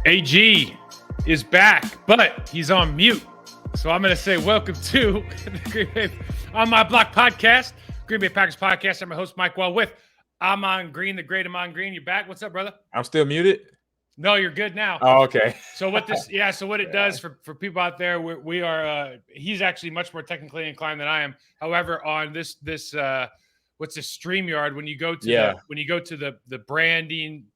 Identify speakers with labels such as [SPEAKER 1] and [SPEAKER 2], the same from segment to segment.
[SPEAKER 1] AG is back, but he's on mute. So I'm going to say welcome to the Green Bay On My Block podcast, Green Bay Packers podcast. I'm your host, Mike Wahle, with Ahman Green, the great Ahman Green. You're back. What's up, brother?
[SPEAKER 2] I'm still muted?
[SPEAKER 1] No, you're good now.
[SPEAKER 2] Oh, okay.
[SPEAKER 1] So what it does for people out there, we are he's actually much more technically inclined than I am. However, on this what's a StreamYard, when you go to the branding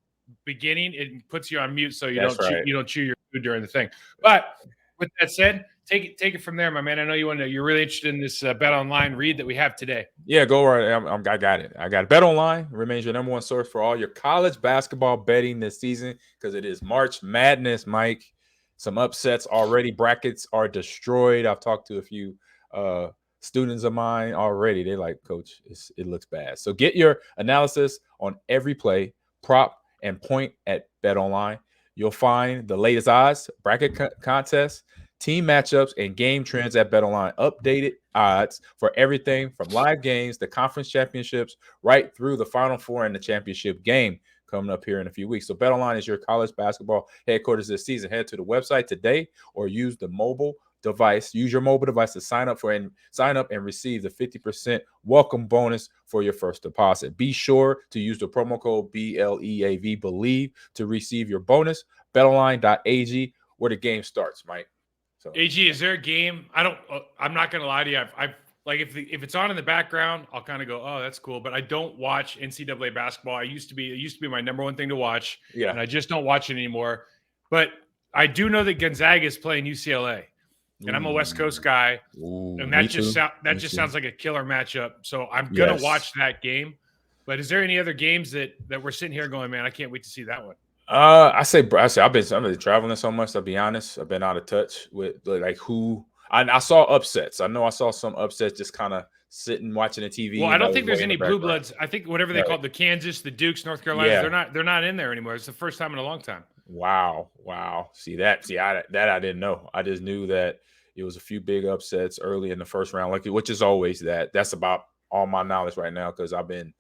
[SPEAKER 1] beginning, it puts you on mute so you don't chew your food during the thing. But with that said, take it from there, my man. I know you're really interested in this Bet Online read that we have today.
[SPEAKER 2] Yeah, go right. I got it. Bet Online remains your number one source for all your college basketball betting this season because it is March Madness, Mike. Some upsets already. Brackets are destroyed. I've talked to a few students of mine already. They're like, Coach, it looks bad. So get your analysis on every play, prop, and point at Bet Online. You'll find the latest odds, bracket contests, team matchups, and game trends at Bet Online. Updated odds for everything from live games, the conference championships, right through the Final Four and the championship game coming up here in a few weeks. So Bet Online is your college basketball headquarters this season. Head to the website today or use your mobile device to sign up and receive the 50% welcome bonus for your first deposit. Be sure to use the promo code BLEAV, BELIEVE, to receive your bonus. BetOnline.ag, where the game starts, Mike. So,
[SPEAKER 1] AG, is there a game? I'm not gonna lie to you. I've like if it's on in the background, I'll kind of go, oh, that's cool. But I don't watch NCAA basketball. It used to be my number one thing to watch.
[SPEAKER 2] Yeah.
[SPEAKER 1] And I just don't watch it anymore. But I do know that Gonzaga is playing UCLA. And I'm a West Coast guy, and that just sounds like a killer matchup. So I'm gonna watch that game. But is there any other games that we're sitting here going, man, I can't wait to see that one?
[SPEAKER 2] I've been traveling so much. I'll be honest, I've been out of touch with like who. I saw upsets. I know I saw some upsets just kind of sitting watching the TV.
[SPEAKER 1] Well, I don't think there's any blue bloods. I think whatever they call it, the Kansas, the Dukes, North Carolina, they're not in there anymore. It's the first time in a long time.
[SPEAKER 2] Wow. I didn't know. I just knew that it was a few big upsets early in the first round, which is always that. That's about all my knowledge right now because I've been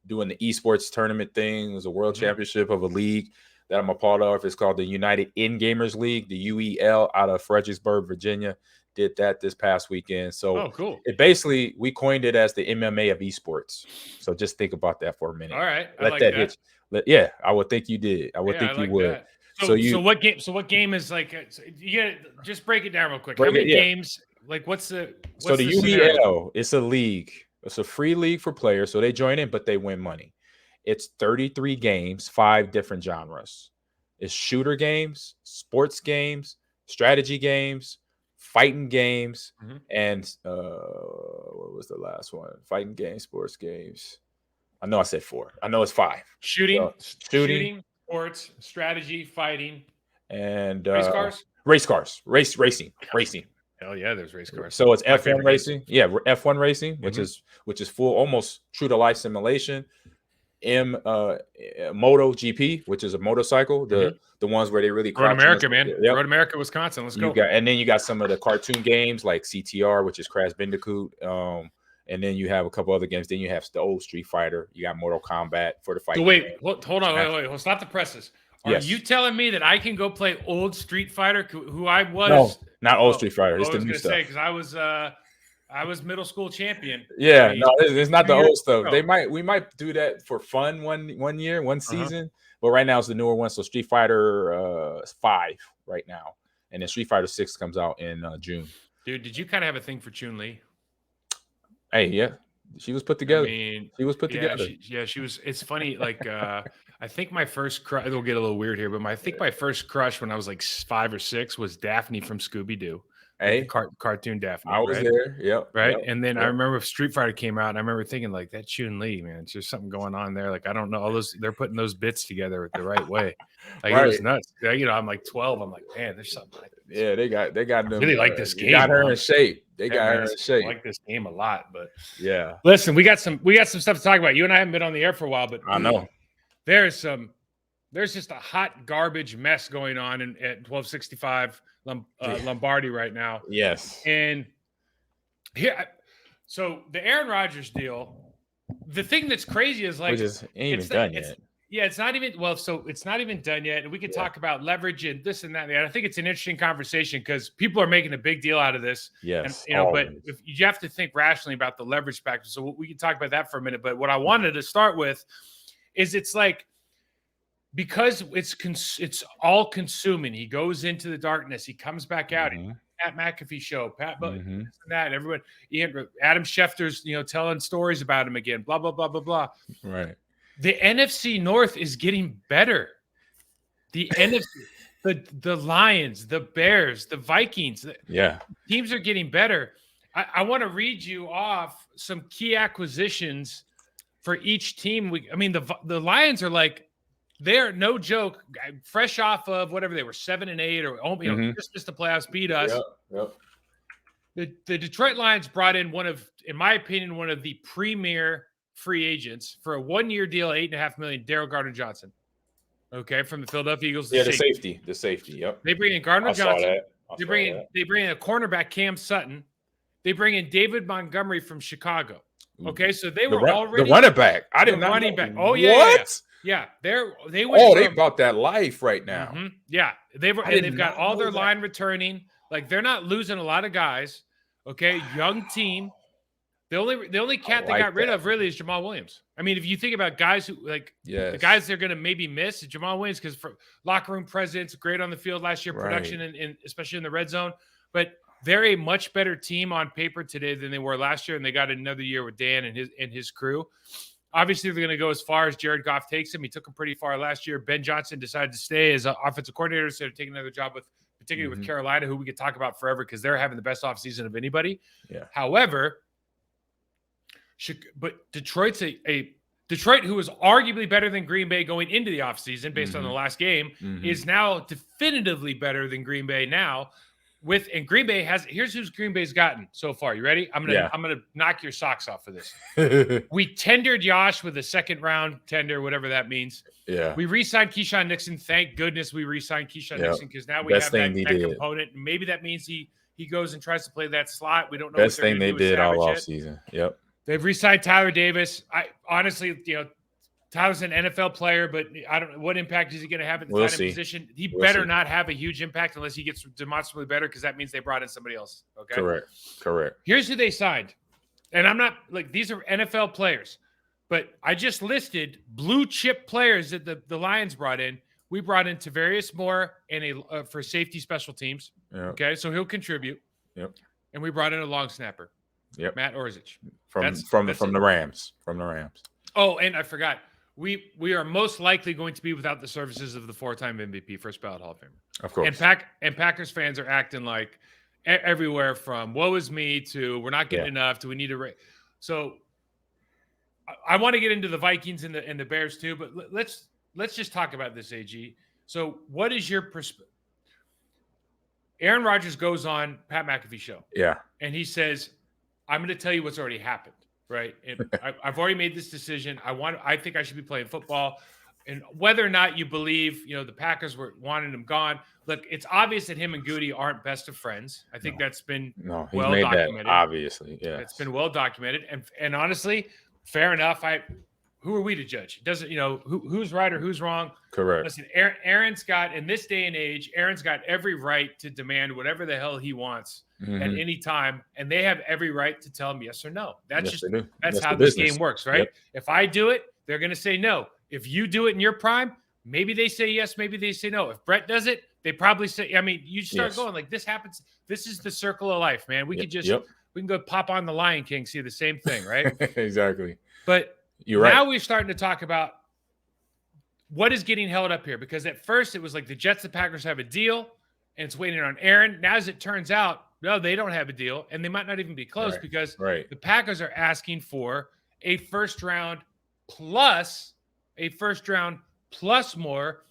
[SPEAKER 2] doing the esports tournament thing. It was a world championship of a league that I'm a part of. It's called the United In-Gamers League, the UEL, out of Fredericksburg, Virginia. Did that this past weekend. So
[SPEAKER 1] cool.
[SPEAKER 2] We coined it as the MMA of esports. So just think about that for a minute.
[SPEAKER 1] All right.
[SPEAKER 2] Let that hit you. I would think you did. I would think you would.
[SPEAKER 1] That. So what game is like? You gotta just break it down real quick. How many games? Like what's the
[SPEAKER 2] UEL?
[SPEAKER 1] Scenario?
[SPEAKER 2] It's a league. It's a free league for players, so they join in, but they win money. It's 33 games, 5 different genres. It's shooter games, sports games, strategy games, fighting games, and what was the last one? Fighting games, sports games. I know I said 4. I know it's 5.
[SPEAKER 1] Shooting, sports, strategy, fighting,
[SPEAKER 2] and racing.
[SPEAKER 1] Hell yeah, there's race cars.
[SPEAKER 2] So it's F1 racing. Yeah, F1 racing, which is full, almost true to life simulation. Moto GP, which is a motorcycle. The ones where they really
[SPEAKER 1] Road America, man. Yep. Road America, Wisconsin. Let's go.
[SPEAKER 2] And then you got some of the cartoon games like CTR, which is Crash Bandicoot. And then you have a couple other games. Then you have the old Street Fighter. You got Mortal Kombat for the fight.
[SPEAKER 1] So wait, hold on. Stop the presses. Are you telling me that I can go play old Street Fighter, who I was?
[SPEAKER 2] No, not old Street Fighter. It's the new stuff.
[SPEAKER 1] Because I was middle school champion.
[SPEAKER 2] Yeah, no, it's not the old stuff. We might do that for fun one year, one season. But right now it's the newer one. So Street Fighter 5 right now, and then Street Fighter 6 comes out in June.
[SPEAKER 1] Dude, did you kind of have a thing for Chun-Li?
[SPEAKER 2] Hey, yeah. She was put together. She was put together.
[SPEAKER 1] She was. It's funny. Like, I think my first crush, it'll get a little weird here, but I think my first crush when I was like 5 or 6 was Daphne from Scooby-Doo.
[SPEAKER 2] Hey,
[SPEAKER 1] cartoon Daphne.
[SPEAKER 2] I was there. Yep.
[SPEAKER 1] Right. And then I remember Street Fighter came out, and I remember thinking like that Chun-Li, man, it's just something going on there. Like, I don't know, all those, they're putting those bits together the right way. Like it was nuts. I'm like 12. I'm like, man, there's something like this.
[SPEAKER 2] Yeah, they got them.
[SPEAKER 1] I really like this game.
[SPEAKER 2] Got her in shape. They got her in shape.
[SPEAKER 1] I like this game a lot, but
[SPEAKER 2] yeah.
[SPEAKER 1] Listen, we got some stuff to talk about. You and I haven't been on the air for a while, but
[SPEAKER 2] I know
[SPEAKER 1] there's just a hot garbage mess going on at 1265 Lombardi right now.
[SPEAKER 2] Yes.
[SPEAKER 1] And here, so the Aaron Rodgers deal, the thing that's crazy is like,
[SPEAKER 2] ain't even done yet.
[SPEAKER 1] Yeah, it's not even so it's not even done yet. And we could talk about leverage and this and that. And I think it's an interesting conversation because people are making a big deal out of this.
[SPEAKER 2] Yes.
[SPEAKER 1] And but if you have to think rationally about the leverage factor. So we can talk about that for a minute. But what I wanted to start with is it's like because it's all consuming. He goes into the darkness, he comes back out. Pat McAfee show, Pat, this and that, everyone, Adam Schefter's, telling stories about him again, blah, blah, blah, blah, blah.
[SPEAKER 2] Right.
[SPEAKER 1] The NFC North is getting better. The NFC, the Lions, the Bears, the Vikings, teams are getting better. I want to read you off some key acquisitions for each team. The Lions are like, they're no joke, fresh off of whatever they were 7-8 or just missed the playoffs, beat us. The Detroit Lions brought in in my opinion, one of the premier free agents for a 1-year deal, $8.5 million, Daryl Gardner-Johnson. Okay, from the Philadelphia Eagles.
[SPEAKER 2] The safety. Yep.
[SPEAKER 1] They bring in Gardner-Johnson. They bring in a cornerback, Cam Sutton. They bring in David Montgomery from Chicago. Okay, so they were already
[SPEAKER 2] the running back. I didn't know.
[SPEAKER 1] Running back. Oh yeah.
[SPEAKER 2] What?
[SPEAKER 1] Yeah, they
[SPEAKER 2] bought that life right now.
[SPEAKER 1] Yeah, they've got all their line returning. Like they're not losing a lot of guys. Okay, young team. The only cat they got rid of really is Jamal Williams. I mean, if you think about guys who the guys they're going to maybe miss, Jamal Williams, because for locker room presence, great on the field last year, production and especially in the red zone. But they're a much better team on paper today than they were last year, and they got another year with Dan and his crew. Obviously, they're going to go as far as Jared Goff takes him. He took him pretty far last year. Ben Johnson decided to stay as an offensive coordinator instead of taking another job particularly with Carolina, who we could talk about forever because they're having the best offseason of anybody.
[SPEAKER 2] Yeah.
[SPEAKER 1] However, but Detroit, who was arguably better than Green Bay going into the offseason based on the last game, is now definitively better than Green Bay now. And Green Bay here's who's Green Bay's gotten so far. You ready? I'm gonna knock your socks off for this. We tendered Josh with a second round tender, whatever that means.
[SPEAKER 2] Yeah.
[SPEAKER 1] We re-signed Keyshawn Nixon. Thank goodness we re-signed Keyshawn Nixon because now we have that component. And maybe that means he goes and tries to play that slot. We don't know.
[SPEAKER 2] Best thing they did all offseason. Yep.
[SPEAKER 1] They've re-signed Tyler Davis. I honestly, Tyler's an NFL player, but I don't know what impact is he going to have in the tight end position. He better not have a huge impact unless he gets demonstrably better, because that means they brought in somebody else. Okay.
[SPEAKER 2] Correct.
[SPEAKER 1] Here's who they signed. And I'm not these are NFL players, but I just listed blue chip players that the Lions brought in. We brought in Tavarius Moore and for safety special teams. Yep. Okay. So he'll contribute.
[SPEAKER 2] Yep.
[SPEAKER 1] And we brought in a long snapper.
[SPEAKER 2] Yep.
[SPEAKER 1] Matt Orzich.
[SPEAKER 2] From the Rams. From the Rams.
[SPEAKER 1] Oh, and I forgot. We are most likely going to be without the services of the 4-time MVP, first ballot Hall of Famer.
[SPEAKER 2] Of course.
[SPEAKER 1] And Packers fans are acting like everywhere from woe is me to we're not getting enough to we need to So I want to get into the Vikings and the Bears too, but let's just talk about this, AG. So what is your perspective? Aaron Rodgers goes on Pat McAfee show.
[SPEAKER 2] Yeah.
[SPEAKER 1] And he says, I'm going to tell you what's already happened. Right. And I've already made this decision. I think I should be playing football. And whether or not you believe, the Packers wanted him gone. Look, it's obvious that him and Goody aren't best of friends. I think that's been well documented.
[SPEAKER 2] Obviously. Yeah.
[SPEAKER 1] It's been well documented. And honestly, fair enough. Who are we to judge? It doesn't, who's right or who's wrong.
[SPEAKER 2] Correct.
[SPEAKER 1] Listen, Aaron's got, in this day and age, Aaron's got every right to demand whatever the hell he wants at any time. And they have every right to tell him yes or no. That's how this game works, right? Yep. If I do it, they're going to say no. If you do it in your prime, maybe they say yes, maybe they say no. If Brett does it, they probably say, you start going like this happens. This is the circle of life, man. We could just, we can go pop on the Lion King, see the same thing, right?
[SPEAKER 2] Exactly.
[SPEAKER 1] But
[SPEAKER 2] you're right.
[SPEAKER 1] Now we're starting to talk about what is getting held up here, because at first it was like the Jets and Packers have a deal and it's waiting on Aaron. Now, as it turns out, no, they don't have a deal, and they might not even be close because the Packers are asking for a first round plus more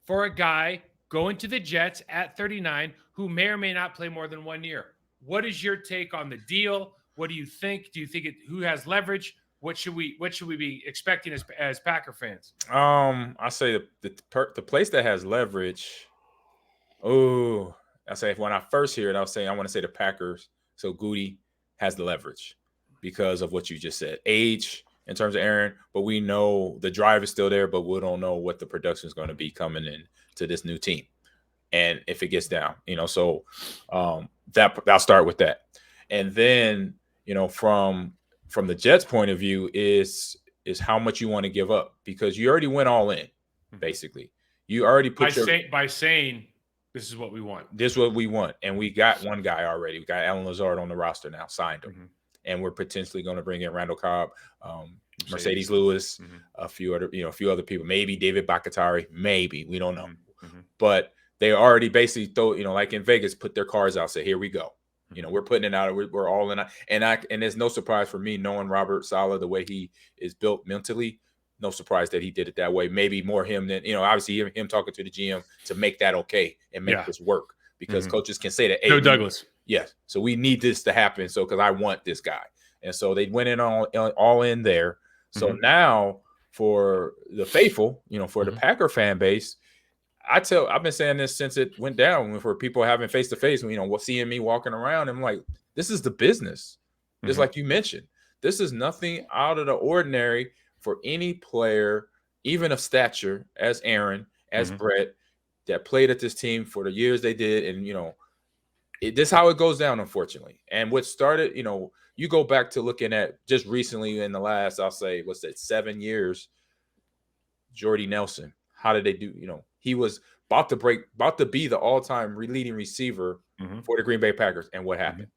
[SPEAKER 1] for a guy going to the Jets at 39 who may or may not play more than 1 year. What is your take on the deal? What do you think? Do you think who has leverage? What should we be expecting as Packer fans?
[SPEAKER 2] I say the place that has leverage. Oh, I say when I first hear it, I want to say the Packers. So Goody has the leverage because of what you just said. Age, in terms of Aaron, but we know the drive is still there, but we don't know what the production is going to be coming in to this new team. And if it gets down, so that I'll start with that. And then, from the Jets' point of view is how much you want to give up, because you already went all in, basically. You already put
[SPEAKER 1] by saying this is what we want.
[SPEAKER 2] This is what we want. And we got one guy already. We got Alan Lazard on the roster now, signed him. And we're potentially going to bring in Randall Cobb, Mercedes Lewis, a few other people, maybe David Bakatari, maybe, we don't know. But they already basically like in Vegas, put their cards out, say, here we go. We're putting it out. We're all in. And there's no surprise for me knowing Robert Saleh, the way he is built mentally. No surprise that he did it that way. Maybe more him than, obviously him talking to the GM to make that okay and make this work, because coaches can say that. Hey,
[SPEAKER 1] Joe Douglas.
[SPEAKER 2] Yes. So we need this to happen. So, because I want this guy. And so they went in all in there. So now for the faithful, for the Packer fan base, I've been saying this since it went down, for people having face-to-face, seeing me walking around, I'm like, this is the business. Just like you mentioned, this is nothing out of the ordinary for any player, even of stature, as Aaron, as Brett, that played at this team for the years they did. And, this is how it goes down, unfortunately. And what started, you go back to looking at just recently in the last, I'll say, 7 years, Jordy Nelson. How did they do? He was about to be the all-time leading receiver for the Green Bay Packers. And what happened?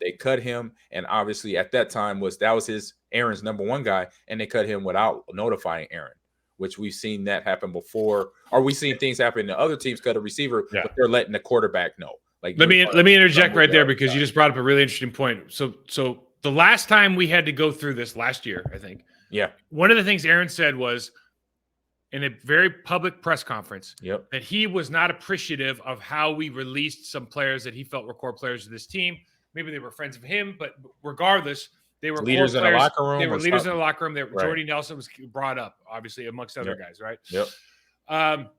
[SPEAKER 2] They cut him. And obviously at that time that was Aaron's number one guy. And they cut him without notifying Aaron, which we've seen that happen before. Or we've seen things happen. The other teams cut a receiver, but they're letting the quarterback know. Like,
[SPEAKER 1] let me interject right there, because you just brought up a really interesting point. So the last time we had to go through this last year, I think.
[SPEAKER 2] Yeah.
[SPEAKER 1] One of the things Aaron said was, in a very public press conference, that he was not appreciative of how we released some players that he felt were core players of this team. Maybe they were friends of him, but regardless, they were
[SPEAKER 2] leaders in the locker room.
[SPEAKER 1] They were leaders in the locker room. Jordy Nelson was brought up, obviously, amongst other guys, right?
[SPEAKER 2] Yep.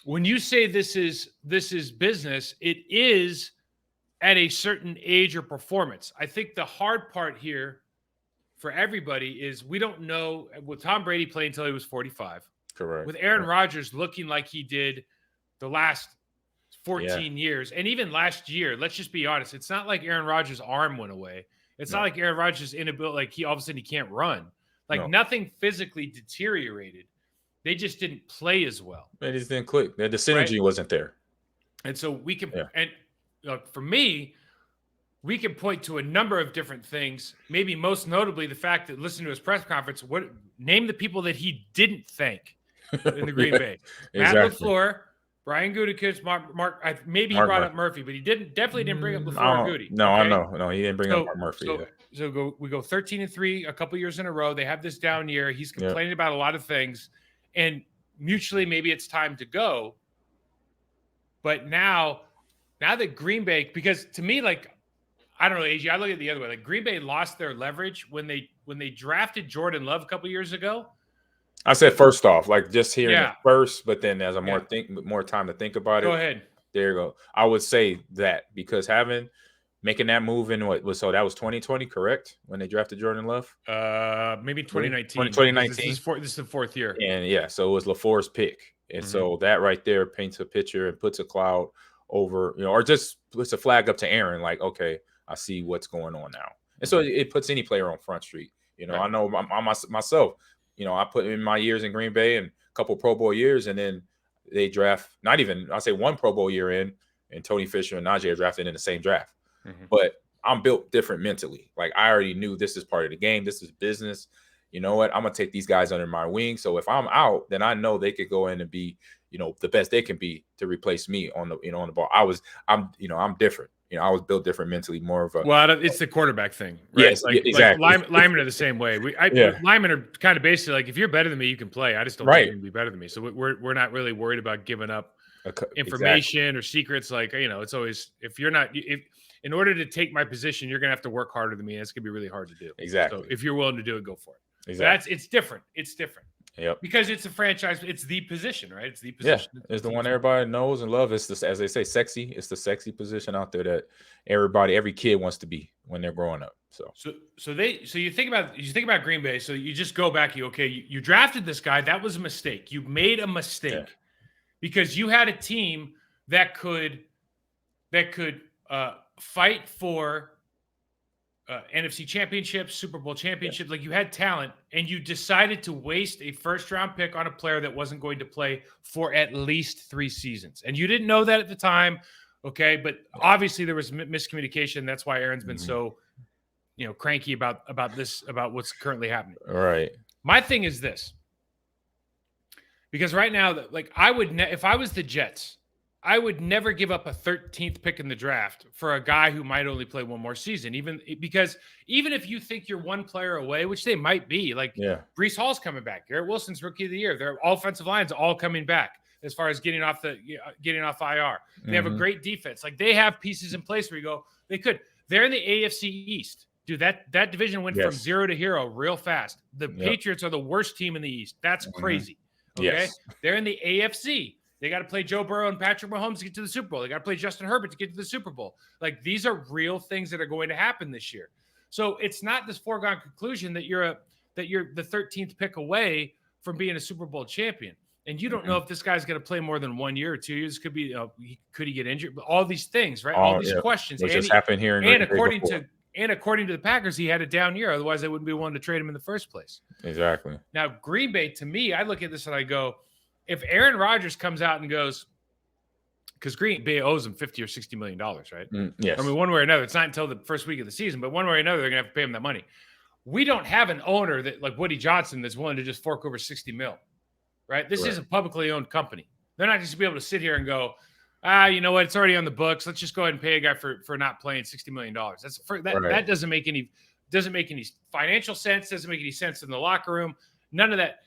[SPEAKER 1] When you say this is business, it is at a certain age or performance. I think the hard part here for everybody is we don't know. With Tom Brady playing until he was 45.
[SPEAKER 2] Correct.
[SPEAKER 1] With Aaron Rodgers looking like he did the last 14 years, and even last year, let's just be honest, it's not like Aaron Rodgers' arm went away. It's not like Aaron Rodgers' inability, like all of a sudden he can't run. Like nothing physically deteriorated. They just didn't play as well.
[SPEAKER 2] They just didn't click. The synergy wasn't there.
[SPEAKER 1] And so we can, and for me, we can point to a number of different things. Maybe most notably the fact that, listen to his press conference, name the people that he didn't thank in the Green Bay. Matt LaFleur, Brian Gutekunst, Mark. Maybe he brought up Murphy, but he definitely didn't bring up LaFleur or Goody.
[SPEAKER 2] No, I know. No, he didn't bring up Murphy.
[SPEAKER 1] So we go 13-3 a couple years in a row. They have this down year. He's complaining about a lot of things, and mutually, maybe it's time to go. But now that Green Bay, because to me, like, I don't know, AG, I look at it the other way. Like, Green Bay lost their leverage when they drafted Jordan Love a couple years ago.
[SPEAKER 2] I said first off, like, just hearing it first, but then as more time to think about it.
[SPEAKER 1] Go ahead.
[SPEAKER 2] There you go. I would say that, because making that move in that was 2020, correct? When they drafted Jordan Love?
[SPEAKER 1] Maybe 2019.
[SPEAKER 2] 2019.
[SPEAKER 1] This is the fourth year.
[SPEAKER 2] And so it was LaFleur's pick. And so that right there paints a picture and puts a cloud over, or just puts a flag up to Aaron, like, okay, I see what's going on now. And so it puts any player on Front Street. I know myself, I put in my years in Green Bay and a couple Pro Bowl years, and then they draft, not even, I'll say one Pro Bowl year in, and Tony Fisher and Najee are drafted in the same draft. But I'm built different mentally. Like, I already knew this is part of the game. This is business. You know what? I'm going to take these guys under my wing. So if I'm out, then I know they could go in and be, the best they can be to replace me on the, on the ball. I'm different. I was built different mentally, more of a.
[SPEAKER 1] Well, it's the quarterback thing, right?
[SPEAKER 2] Yes, exactly.
[SPEAKER 1] Like linemen are the same way. Linemen are kind of basically like, if you're better than me, you can play. I just don't think you can be better than me. So we're not really worried about giving up information or secrets. Like, it's always, in order to take my position, you're going to have to work harder than me. And it's going to be really hard to do.
[SPEAKER 2] Exactly.
[SPEAKER 1] So if you're willing to do it, go for it.
[SPEAKER 2] Exactly.
[SPEAKER 1] It's different. It's different.
[SPEAKER 2] Yep.
[SPEAKER 1] Because it's a franchise. It's the position, right? It's the position.
[SPEAKER 2] Yeah, it's the one everybody knows and loves. It's this, as they say, sexy. It's the sexy position out there that every kid wants to be when they're growing up. So
[SPEAKER 1] you think about Green Bay. So you just go back. You drafted this guy. That was a mistake. You made a mistake because you had a team that could fight for NFC championships, Super Bowl championships. Like, you had talent, and you decided to waste a first-round pick on a player that wasn't going to play for at least 3 seasons. And you didn't know that at the time, okay? But obviously there was miscommunication. That's why Aaron's been so, cranky about what's currently happening.
[SPEAKER 2] All right.
[SPEAKER 1] My thing is this, because right now, like, I would if I was the Jets, I would never give up a 13th pick in the draft for a guy who might only play one more season, even if you think you're one player away, which they might be, like Breece Hall's coming back. Garrett Wilson's rookie of the year. Their offensive line's all coming back as far as getting off IR. They have a great defense. Like, they have pieces in place where you go, they're in the AFC East. Dude, that division went from 0 to hero real fast. The Patriots are the worst team in the East. That's crazy. Okay.
[SPEAKER 2] Yes.
[SPEAKER 1] They're in the AFC. They got to play Joe Burrow and Patrick Mahomes to get to the Super Bowl. They got to play Justin Herbert to get to the Super Bowl. Like, these are real things that are going to happen this year. So it's not this foregone conclusion that you're the 13th pick away from being a Super Bowl champion. And you don't know if this guy's going to play more than 1 year or 2 years. Could be, could he get injured? But all these things, right? All these questions.
[SPEAKER 2] Which just happened here.
[SPEAKER 1] And according to the Packers, he had a down year. Otherwise, they wouldn't be willing to trade him in the first place.
[SPEAKER 2] Exactly.
[SPEAKER 1] Now, Green Bay, to me, I look at this and I go, if Aaron Rodgers comes out and goes, because Green Bay owes him $50 or $60 million, right?
[SPEAKER 2] Yes.
[SPEAKER 1] I mean, one way or another, it's not until the first week of the season, but one way or another, they're going to have to pay him that money. We don't have an owner that, like Woody Johnson, that's willing to just fork over $60 million, right? This is a publicly owned company. They're not just going to be able to sit here and go, you know what? It's already on the books. Let's just go ahead and pay a guy for not playing $60 million. That doesn't make any financial sense. Doesn't make any sense in the locker room. None of that.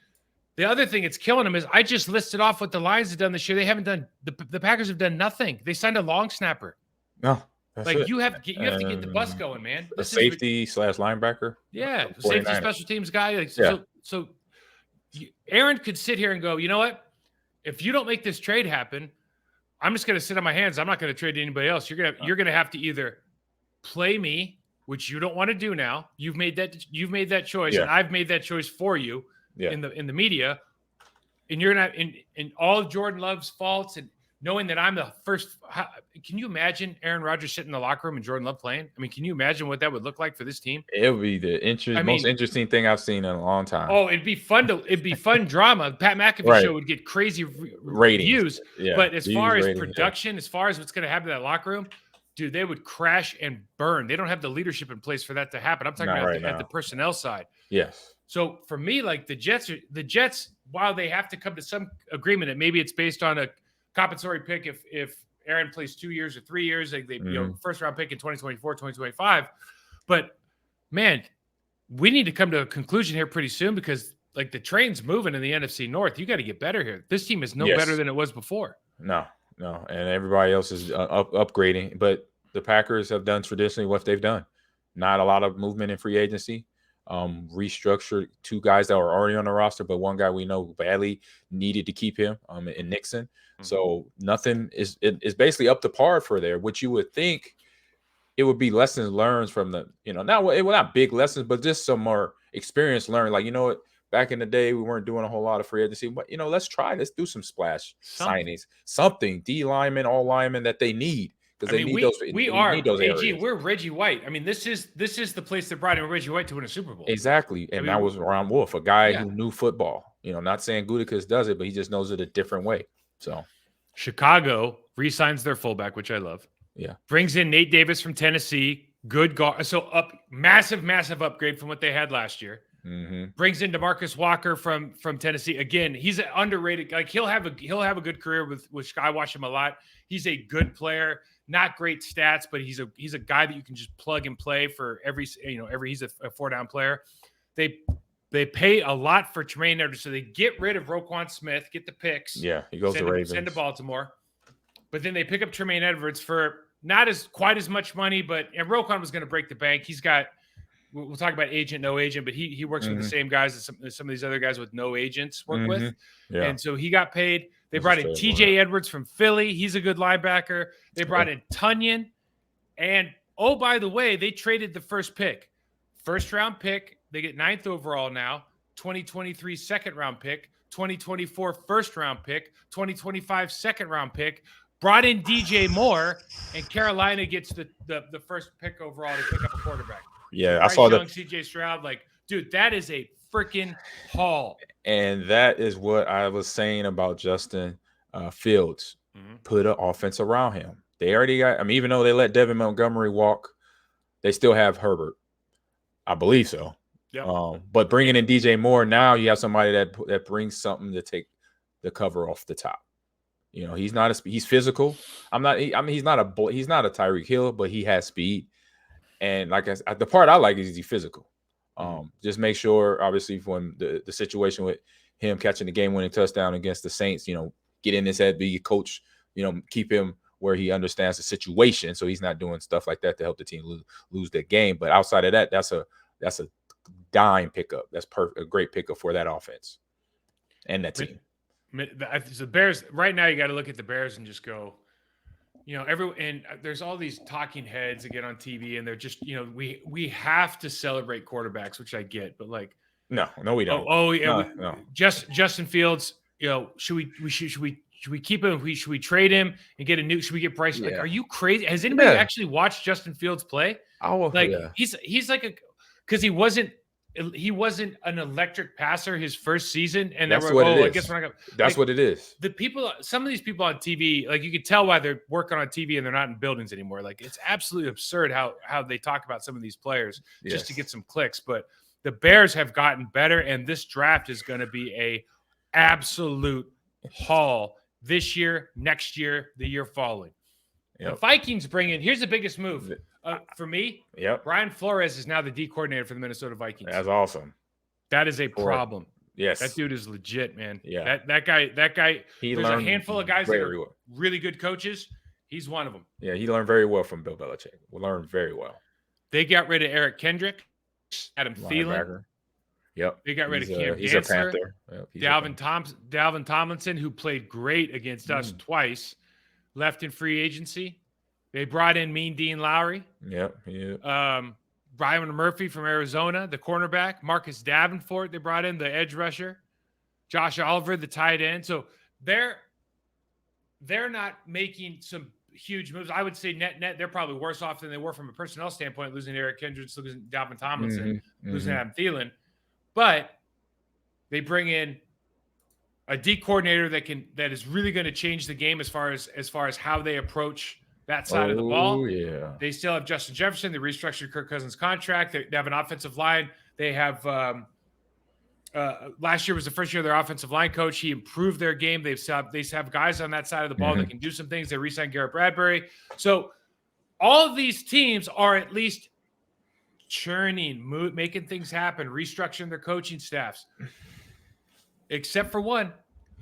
[SPEAKER 1] The other thing that's killing them is I just listed off what the Lions have done this year. They haven't done the Packers have done nothing. They signed a long snapper.
[SPEAKER 2] No,
[SPEAKER 1] you have to get the bus going, man.
[SPEAKER 2] A safety / linebacker.
[SPEAKER 1] Yeah, safety special teams guy. So Aaron could sit here and go, you know what? If you don't make this trade happen, I'm just going to sit on my hands. I'm not going to trade to anybody else. You're gonna have to either play me, which you don't want to do now. You've made that choice, and I've made that choice for you. In the media, and you're not in all of Jordan Love's faults, and knowing that I'm the first. Can you imagine Aaron Rodgers sitting in the locker room and Jordan Love playing? I mean, can you imagine what that would look like for this team?
[SPEAKER 2] It would be the most interesting thing I've seen in a long time.
[SPEAKER 1] Oh, it'd be fun drama. Pat McAfee show would get crazy ratings, but as far as production, as far as what's going to happen in that locker room, dude, they would crash and burn. They don't have the leadership in place for that to happen. I'm talking about at the personnel side.
[SPEAKER 2] Yes.
[SPEAKER 1] So for me, like the Jets, while they have to come to some agreement, and maybe it's based on a compensatory pick if Aaron plays 2 years or 3 years, like first round pick in 2024, 2025. But man, we need to come to a conclusion here pretty soon because like the train's moving in the NFC North. You got to get better here. This team is no better than it was before. No.
[SPEAKER 2] And everybody else is upgrading. But the Packers have done traditionally what they've done. Not a lot of movement in free agency. Restructured 2 guys that were already on the roster, but one guy we know badly needed to keep him in Nixon. Mm-hmm. So nothing is basically up to par for there, which you would think it would be lessons learned from the, not big lessons, but just some more experience learned. Like, back in the day, we weren't doing a whole lot of free agency, but let's do some splash signings, something, D linemen, all linemen that they need. Because they need those.
[SPEAKER 1] We're Reggie White. I mean, this is the place that brought in Reggie White to win a Super Bowl.
[SPEAKER 2] Exactly, and that was Ron Wolf, a guy who knew football. Not saying Gutekunst does it, but he just knows it a different way. So,
[SPEAKER 1] Chicago re-signs their fullback, which I love.
[SPEAKER 2] Yeah,
[SPEAKER 1] brings in Nate Davis from Tennessee, good guard. So massive upgrade from what they had last year.
[SPEAKER 2] Mm-hmm.
[SPEAKER 1] Brings in DeMarcus Walker from Tennessee. Again, he's an underrated. Like he'll have a good career with I watch him a lot. He's a good player. Not great stats, but he's a guy that you can just plug and play for he's a 4-down player. They pay a lot for Tremaine Edwards, so they get rid of Roquan Smith, get the picks.
[SPEAKER 2] Yeah, he goes to Ravens.
[SPEAKER 1] Send to Baltimore. But then they pick up Tremaine Edwards for not quite as much money, and Roquan was going to break the bank. He's got we'll talk about agent, no agent, but he works with the same guys that some of these other guys with no agents work with.
[SPEAKER 2] Yeah.
[SPEAKER 1] And so he got paid. They brought in TJ Edwards from Philly. He's a good linebacker. They brought in Tunyon. And, oh, by the way, they traded the first pick. First round pick. They get 9th overall now. 2023 second round pick. 2024 first round pick. 2025 second round pick. Brought in DJ Moore, and Carolina gets the first pick overall to pick up a quarterback.
[SPEAKER 2] Yeah, I saw that.
[SPEAKER 1] CJ Stroud, like, dude, that is a freaking haul.
[SPEAKER 2] And that is what I was saying about Justin Fields. Put an offense around him. They already got. I mean, even though they let Devin Montgomery walk, they still have Herbert. I believe so.
[SPEAKER 1] Yeah.
[SPEAKER 2] But bringing in DJ Moore, now you have somebody that brings something to take the cover off the top. You know, he's physical. He's not a Tyreek Hill, but he has speed. And like the part I like is he's physical. Just make sure, obviously, when the situation with him catching the game-winning touchdown against the Saints, you know, get in his head, be a coach, you know, keep him where he understands the situation, so he's not doing stuff like that to help the team lose that game. But outside of that, that's a dime pickup. That's a great pickup for that offense and that team.
[SPEAKER 1] The Bears right now, you got to look at the Bears and just go, you know, and there's all these talking heads that get on TV and they're just, you know, we have to celebrate quarterbacks, which I get, but like,
[SPEAKER 2] no, we don't.
[SPEAKER 1] Oh yeah,
[SPEAKER 2] no.
[SPEAKER 1] Justin Fields, you know, should we keep him? Should we trade him and get a new? Should we get Bryce? Like, are you crazy? Has anybody actually watched Justin Fields play? He's like because he wasn't an electric passer his first season, and
[SPEAKER 2] that's
[SPEAKER 1] what
[SPEAKER 2] it is.
[SPEAKER 1] I guess we're not gonna.
[SPEAKER 2] That's what it is.
[SPEAKER 1] Some of these people on TV, like you could tell why they're working on TV and they're not in buildings anymore. Like it's absolutely absurd how they talk about some of these players just to get some clicks. But the Bears have gotten better, and this draft is going to be a absolute haul this year, next year, the year following. The Vikings bring in. Here's the biggest move. For me, Brian Flores is now the D coordinator for the Minnesota Vikings.
[SPEAKER 2] That's awesome.
[SPEAKER 1] That is a problem.
[SPEAKER 2] Yes.
[SPEAKER 1] That dude is legit, man.
[SPEAKER 2] Yeah.
[SPEAKER 1] That guy, there's a handful of guys that are
[SPEAKER 2] well.
[SPEAKER 1] really good coaches. He's one of them.
[SPEAKER 2] Yeah, he learned very well from Bill Belichick. Learned very well.
[SPEAKER 1] They got rid of Eric Kendrick, Adam Thielen.
[SPEAKER 2] Yep.
[SPEAKER 1] They got rid of Cam
[SPEAKER 2] He's a
[SPEAKER 1] Dantzler,
[SPEAKER 2] Panther.
[SPEAKER 1] Dalvin Tomlinson, who played great against us twice, left in free agency. They brought in Mean Dean Lowry.
[SPEAKER 2] Yep.
[SPEAKER 1] Brian Murphy from Arizona, the cornerback. Marcus Davenport, they brought in the edge rusher. Josh Oliver, the tight end. So they're not making some huge moves. I would say net, they're probably worse off than they were from a personnel standpoint, losing Eric Kendrick, losing Dalvin Tomlinson, losing Adam Thielen. But they bring in a D coordinator that is really going to change the game as far as how they approach that side of the ball.
[SPEAKER 2] Yeah.
[SPEAKER 1] They still have Justin Jefferson. They restructured Kirk Cousins' contract. They have an offensive line. They have last year was the first year of their offensive line coach. He improved their game. They have guys on that side of the ball that can do some things. They re-signed Garrett Bradbury. So all of these teams are at least churning, making things happen, restructuring their coaching staffs, except for one.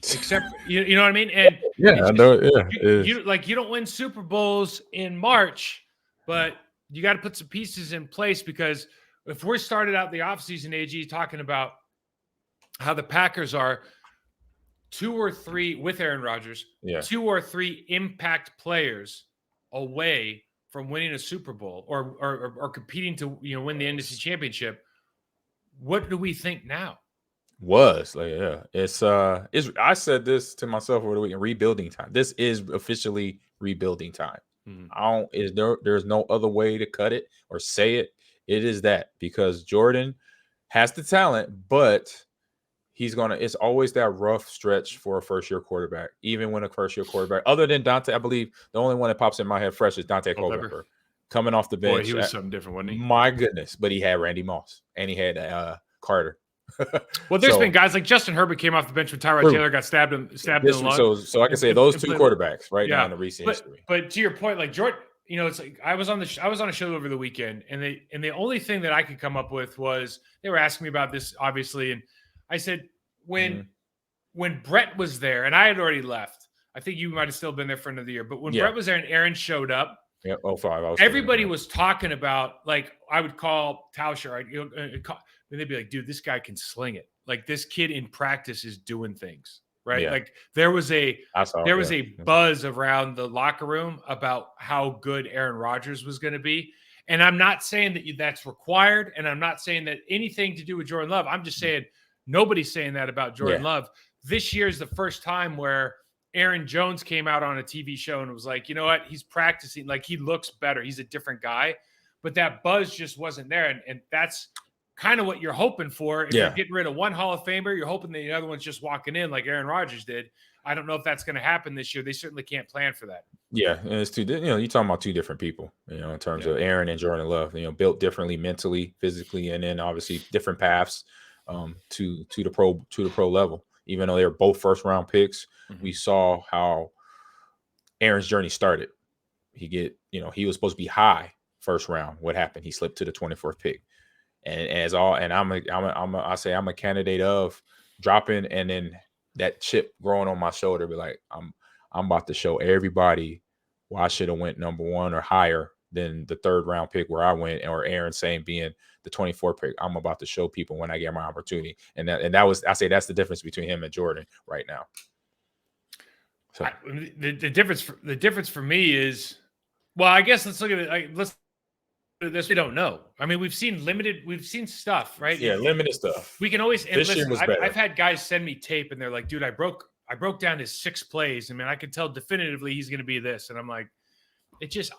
[SPEAKER 1] Except you know what I mean? And
[SPEAKER 2] I know. Yeah,
[SPEAKER 1] you don't win Super Bowls in March, but you got to put some pieces in place, because if we started out the offseason, AG, talking about how the Packers are 2 or 3 with Aaron Rodgers, 2 or 3 impact players away from winning a Super Bowl or competing to win the NFC Championship, what do we think now?
[SPEAKER 2] It's I said this to myself over the weekend: rebuilding time. This is officially rebuilding time. There's no other way to cut it or say it. It is that, because Jordan has the talent, but it's always that rough stretch for a first-year quarterback. Even when a first-year quarterback, other than Dante, I believe the only one that pops in my head fresh is Dante Culpepper coming off the bench.
[SPEAKER 1] Boy, he was something different, wasn't he?
[SPEAKER 2] My goodness, but he had Randy Moss and he had Carter.
[SPEAKER 1] Well, there's been guys like Justin Herbert came off the bench when Tyrod Taylor got stabbed in the lung.
[SPEAKER 2] So I can say those 2 quarterbacks now in the recent history.
[SPEAKER 1] But to your point, like Jordan, it's like I was on a show over the weekend, and the only thing that I could come up with was they were asking me about this, obviously, and I said when Brett was there, and I had already left. I think you might have still been there for another year, but when Brett was there and Aaron showed up,
[SPEAKER 2] Yeah, 05.
[SPEAKER 1] Everybody was talking about, like, I would call Tauscher, right? And they'd be like, dude, this guy can sling it. Like, this kid in practice is doing things, right?
[SPEAKER 2] Yeah.
[SPEAKER 1] Like, there was a
[SPEAKER 2] yeah.
[SPEAKER 1] buzz around the locker room about how good Aaron Rodgers was going to be. And I'm not saying that that's required, and I'm not saying that anything to do with Jordan Love. I'm just saying nobody's saying that about Jordan Love. This year is the first time where Aaron Jones came out on a TV show and was like, you know what? He's practicing. Like, he looks better. He's a different guy. But that buzz just wasn't there. And that's kind of what you're hoping for. If you're getting rid of one Hall of Famer, you're hoping that the other one's just walking in like Aaron Rodgers did. I don't know if that's going to happen this year. They certainly can't plan for that.
[SPEAKER 2] Yeah, and it's you're talking about two different people, in terms of Aaron and Jordan Love, built differently mentally, physically, and then obviously different paths to the pro level. Even though they were both first round picks, we saw how Aaron's journey started. He was supposed to be high first round. What happened? He slipped to the 24th pick. And I'm a candidate of dropping, and then that chip growing on my shoulder, be like, I'm about to show everybody why I should have went number 1 or higher than the 3rd round pick where I went, or Aaron saying being the 24th pick. I'm about to show people when I get my opportunity. And that's the difference between him and Jordan right now. So
[SPEAKER 1] the difference for me is, well, I guess let's look at it. Let's do this. We don't know. I mean, we've seen stuff, right?
[SPEAKER 2] Yeah, limited stuff.
[SPEAKER 1] We can always.
[SPEAKER 2] This year was better.
[SPEAKER 1] I've had guys send me tape, and they're like, "Dude, I broke down his 6 plays. I mean, I could tell definitively he's going to be this." And I'm like,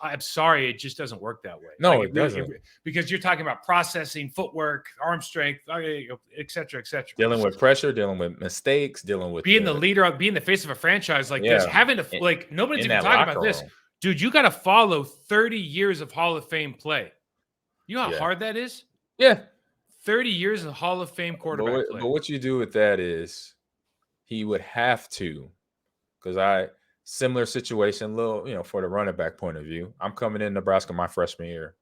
[SPEAKER 1] I'm sorry, it just doesn't work that way.
[SPEAKER 2] No, it doesn't.
[SPEAKER 1] Because you're talking about processing, footwork, arm strength, et cetera, et cetera.
[SPEAKER 2] Dealing with pressure, dealing with mistakes, dealing with
[SPEAKER 1] being the leader, being the face of a franchise like this, having to nobody's even talking about this. Dude, you got to follow 30 years of Hall of Fame play. You know how hard that is?
[SPEAKER 2] Yeah.
[SPEAKER 1] 30 years of Hall of Fame quarterback play.
[SPEAKER 2] But what you do with that is he would have to, because similar situation, little, for the running back point of view. I'm coming in Nebraska my freshman year.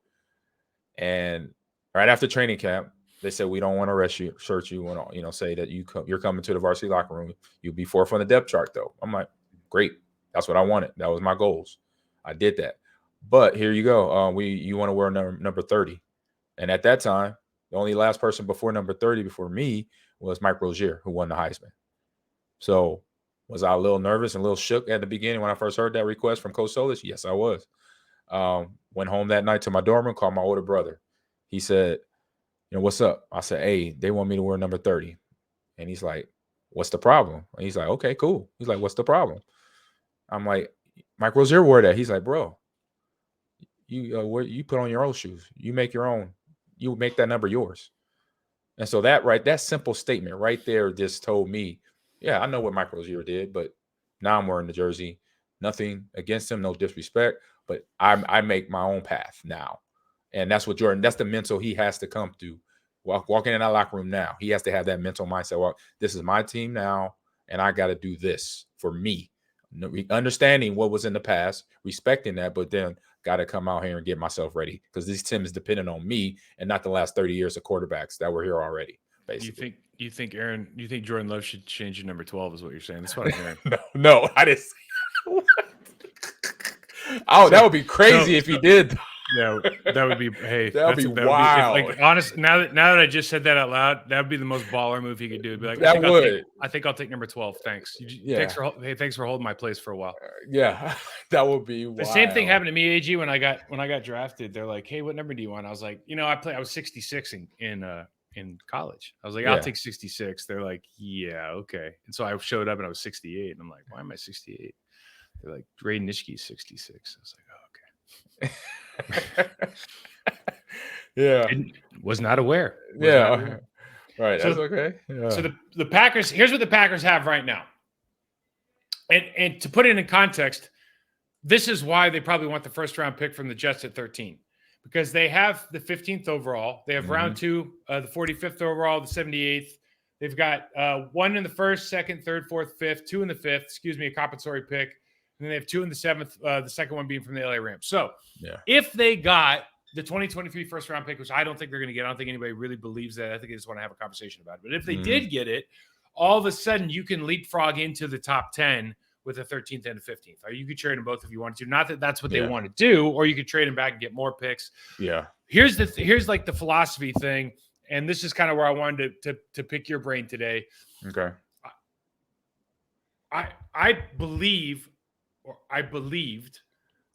[SPEAKER 2] And right after training camp, they said, we don't want to search you. Want say that you're coming to the varsity locker room. You'll be 4th on the depth chart, though. I'm like, great. That's what I wanted. That was my goals. I did that. But here you go. You want to wear number 30. And at that time, the only last person before number 30 before me was Mike Rozier, who won the Heisman. So was I a little nervous and a little shook at the beginning when I first heard that request from Coach Solich? Yes, I was. Went home that night to my dorm room, called my older brother. He said, what's up? I said, hey, they want me to wear number 30. And he's like, what's the problem? And he's like, okay, cool. He's like, what's the problem? I'm like, Mike Rozier wore that. He's like, bro, you put on your own shoes. You make your own. You make that number yours. And so that simple statement right there just told me, yeah, I know what Mike Rozier did, but now I'm wearing the jersey. Nothing against him, no disrespect, but I make my own path now. And that's what Jordan, that's the mental he has to come to. Walking in that locker room now, he has to have that mental mindset. Well, this is my team now, and I got to do this for me. Understanding what was in the past, respecting that, but then got to come out here and get myself ready, because this team is dependent on me and not the last 30 years of quarterbacks that were here already. Basically.
[SPEAKER 1] You think Jordan Love should change your number 12 is what you're saying? That's what I'm hearing.
[SPEAKER 2] no, I didn't say that would be crazy if he did.
[SPEAKER 1] Yeah, that would be. Hey,
[SPEAKER 2] that would be wild.
[SPEAKER 1] Honest, now that I just said that out loud, that would be the most baller move he could do. It'd be like, I think I'll take number 12. Thanks. Thanks for holding my place for a while.
[SPEAKER 2] Yeah, that would be wild.
[SPEAKER 1] The same thing happened to me, AG, when I got drafted. They're like, hey, what number do you want? I was like, I was 66 in college. I was like, I'll take 66. They're like, yeah, okay. And so I showed up and I was 68, and I'm like, why am I 68? They're like, Ray Nitschke's 66. I was like, oh, okay.
[SPEAKER 2] Yeah,
[SPEAKER 1] was not aware.
[SPEAKER 2] Right. So, that's okay. Yeah.
[SPEAKER 1] So the Packers. Here's what the Packers have right now, and to put it in context, this is why they probably want the first round pick from the Jets at 13, because they have the 15th overall. They have round 2, the 45th overall, the 78th. They've got 1 in the 1st, 2nd, 3rd, 4th, 5th, 2 in the 5th. Excuse me, a compensatory pick. And then they have 2 in the 7th, the second one being from the LA Rams. So if they got the 2023 first round pick, which I don't think they're going to get, I don't think anybody really believes that. I think they just want to have a conversation about it. But if they did get it, all of a sudden you can leapfrog into the top 10 with a 13th and a 15th. Or you could trade them both if you wanted to. Not that that's what they want to do, or you could trade them back and get more picks.
[SPEAKER 2] Yeah.
[SPEAKER 1] Here's like the philosophy thing, and this is kind of where I wanted to pick your brain today.
[SPEAKER 2] Okay.
[SPEAKER 1] I believed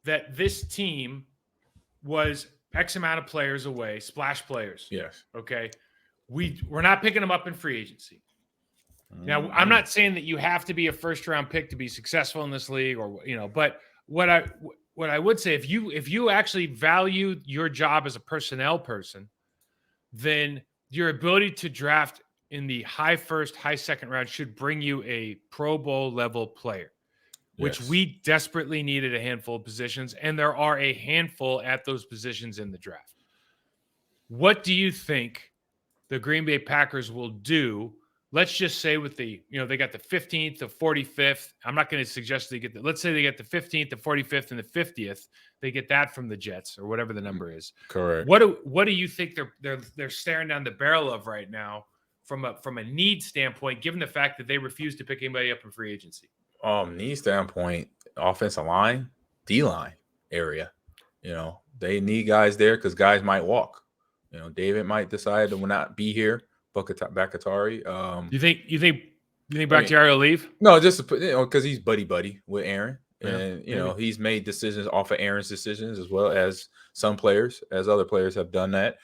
[SPEAKER 1] that this team was X amount of players away, splash players.
[SPEAKER 2] Yes.
[SPEAKER 1] Okay. We're not picking them up in free agency. Now, I'm not saying that you have to be a first round pick to be successful in this league, or but what I would say, if you actually value your job as a personnel person, then your ability to draft in the high first, high second round should bring you a Pro Bowl level player, which we desperately needed a handful of positions, and there are a handful at those positions in the draft. What do you think the Green Bay Packers will do? Let's just say with they got the 15th, the 45th. I'm not going to suggest they get let's say they get the 15th, the 45th, and the 50th. They get that from the Jets or whatever the number is.
[SPEAKER 2] Correct.
[SPEAKER 1] What do you think they're staring down the barrel of right now from a need standpoint, given the fact that they refuse to pick anybody up in free agency?
[SPEAKER 2] Need standpoint, offensive line, D-line area. They need guys there because guys might walk. David might decide to not be here. Bakatari.
[SPEAKER 1] You think Bakhtiari will leave?
[SPEAKER 2] No, just because he's buddy with Aaron, and
[SPEAKER 1] maybe.
[SPEAKER 2] He's made decisions off of Aaron's decisions as well as some players, as other players have done that.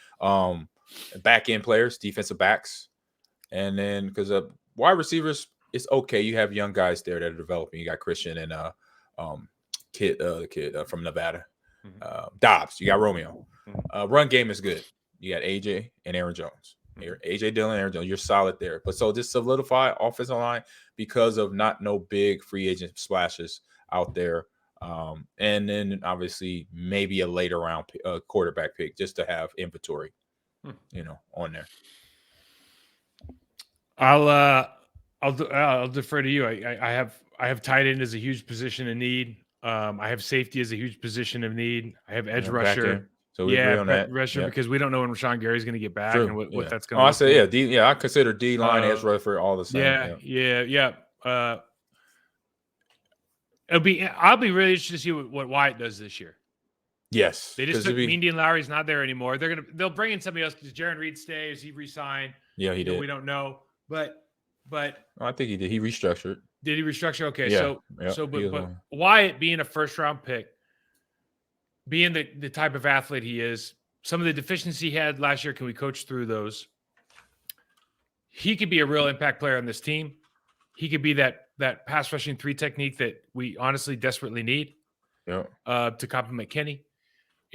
[SPEAKER 2] Back end players, defensive backs, and then because of wide receivers, it's okay. You have young guys there that are developing. You got Christian and the kid from Nevada, Dobbs. You got Romeo. Run game is good. You got AJ and Aaron Jones. AJ Dillon, Aaron Jones, you're solid there. But so just solidify offensive line because of no big free agent splashes out there. And then obviously maybe a later round quarterback pick just to have inventory, on there.
[SPEAKER 1] I'll defer to you. I have tight end as a huge position of need. I have safety as a huge position of need. I have edge rusher.
[SPEAKER 2] So we agree on that.
[SPEAKER 1] Rusher, because we don't know when Rashawn Gary's going to get back and what that's going to.
[SPEAKER 2] I say I consider D line edge rusher all the same.
[SPEAKER 1] Yeah. I'll be really interested to see what Wyatt does this year.
[SPEAKER 2] Yes,
[SPEAKER 1] they just took Meandy and Lowry's not there anymore. They'll bring in somebody else. Does Jaron Reed stay? Does he resign?
[SPEAKER 2] Yeah, he did.
[SPEAKER 1] We don't know, but
[SPEAKER 2] I think he did. He restructured.
[SPEAKER 1] Did he restructure? Okay,
[SPEAKER 2] yeah.
[SPEAKER 1] But Wyatt being a first round pick, being the type of athlete he is, some of the deficiencies he had last year, can we coach through those? He could be a real impact player on this team. He could be that pass rushing 3 technique that we honestly desperately need to complement Kenny.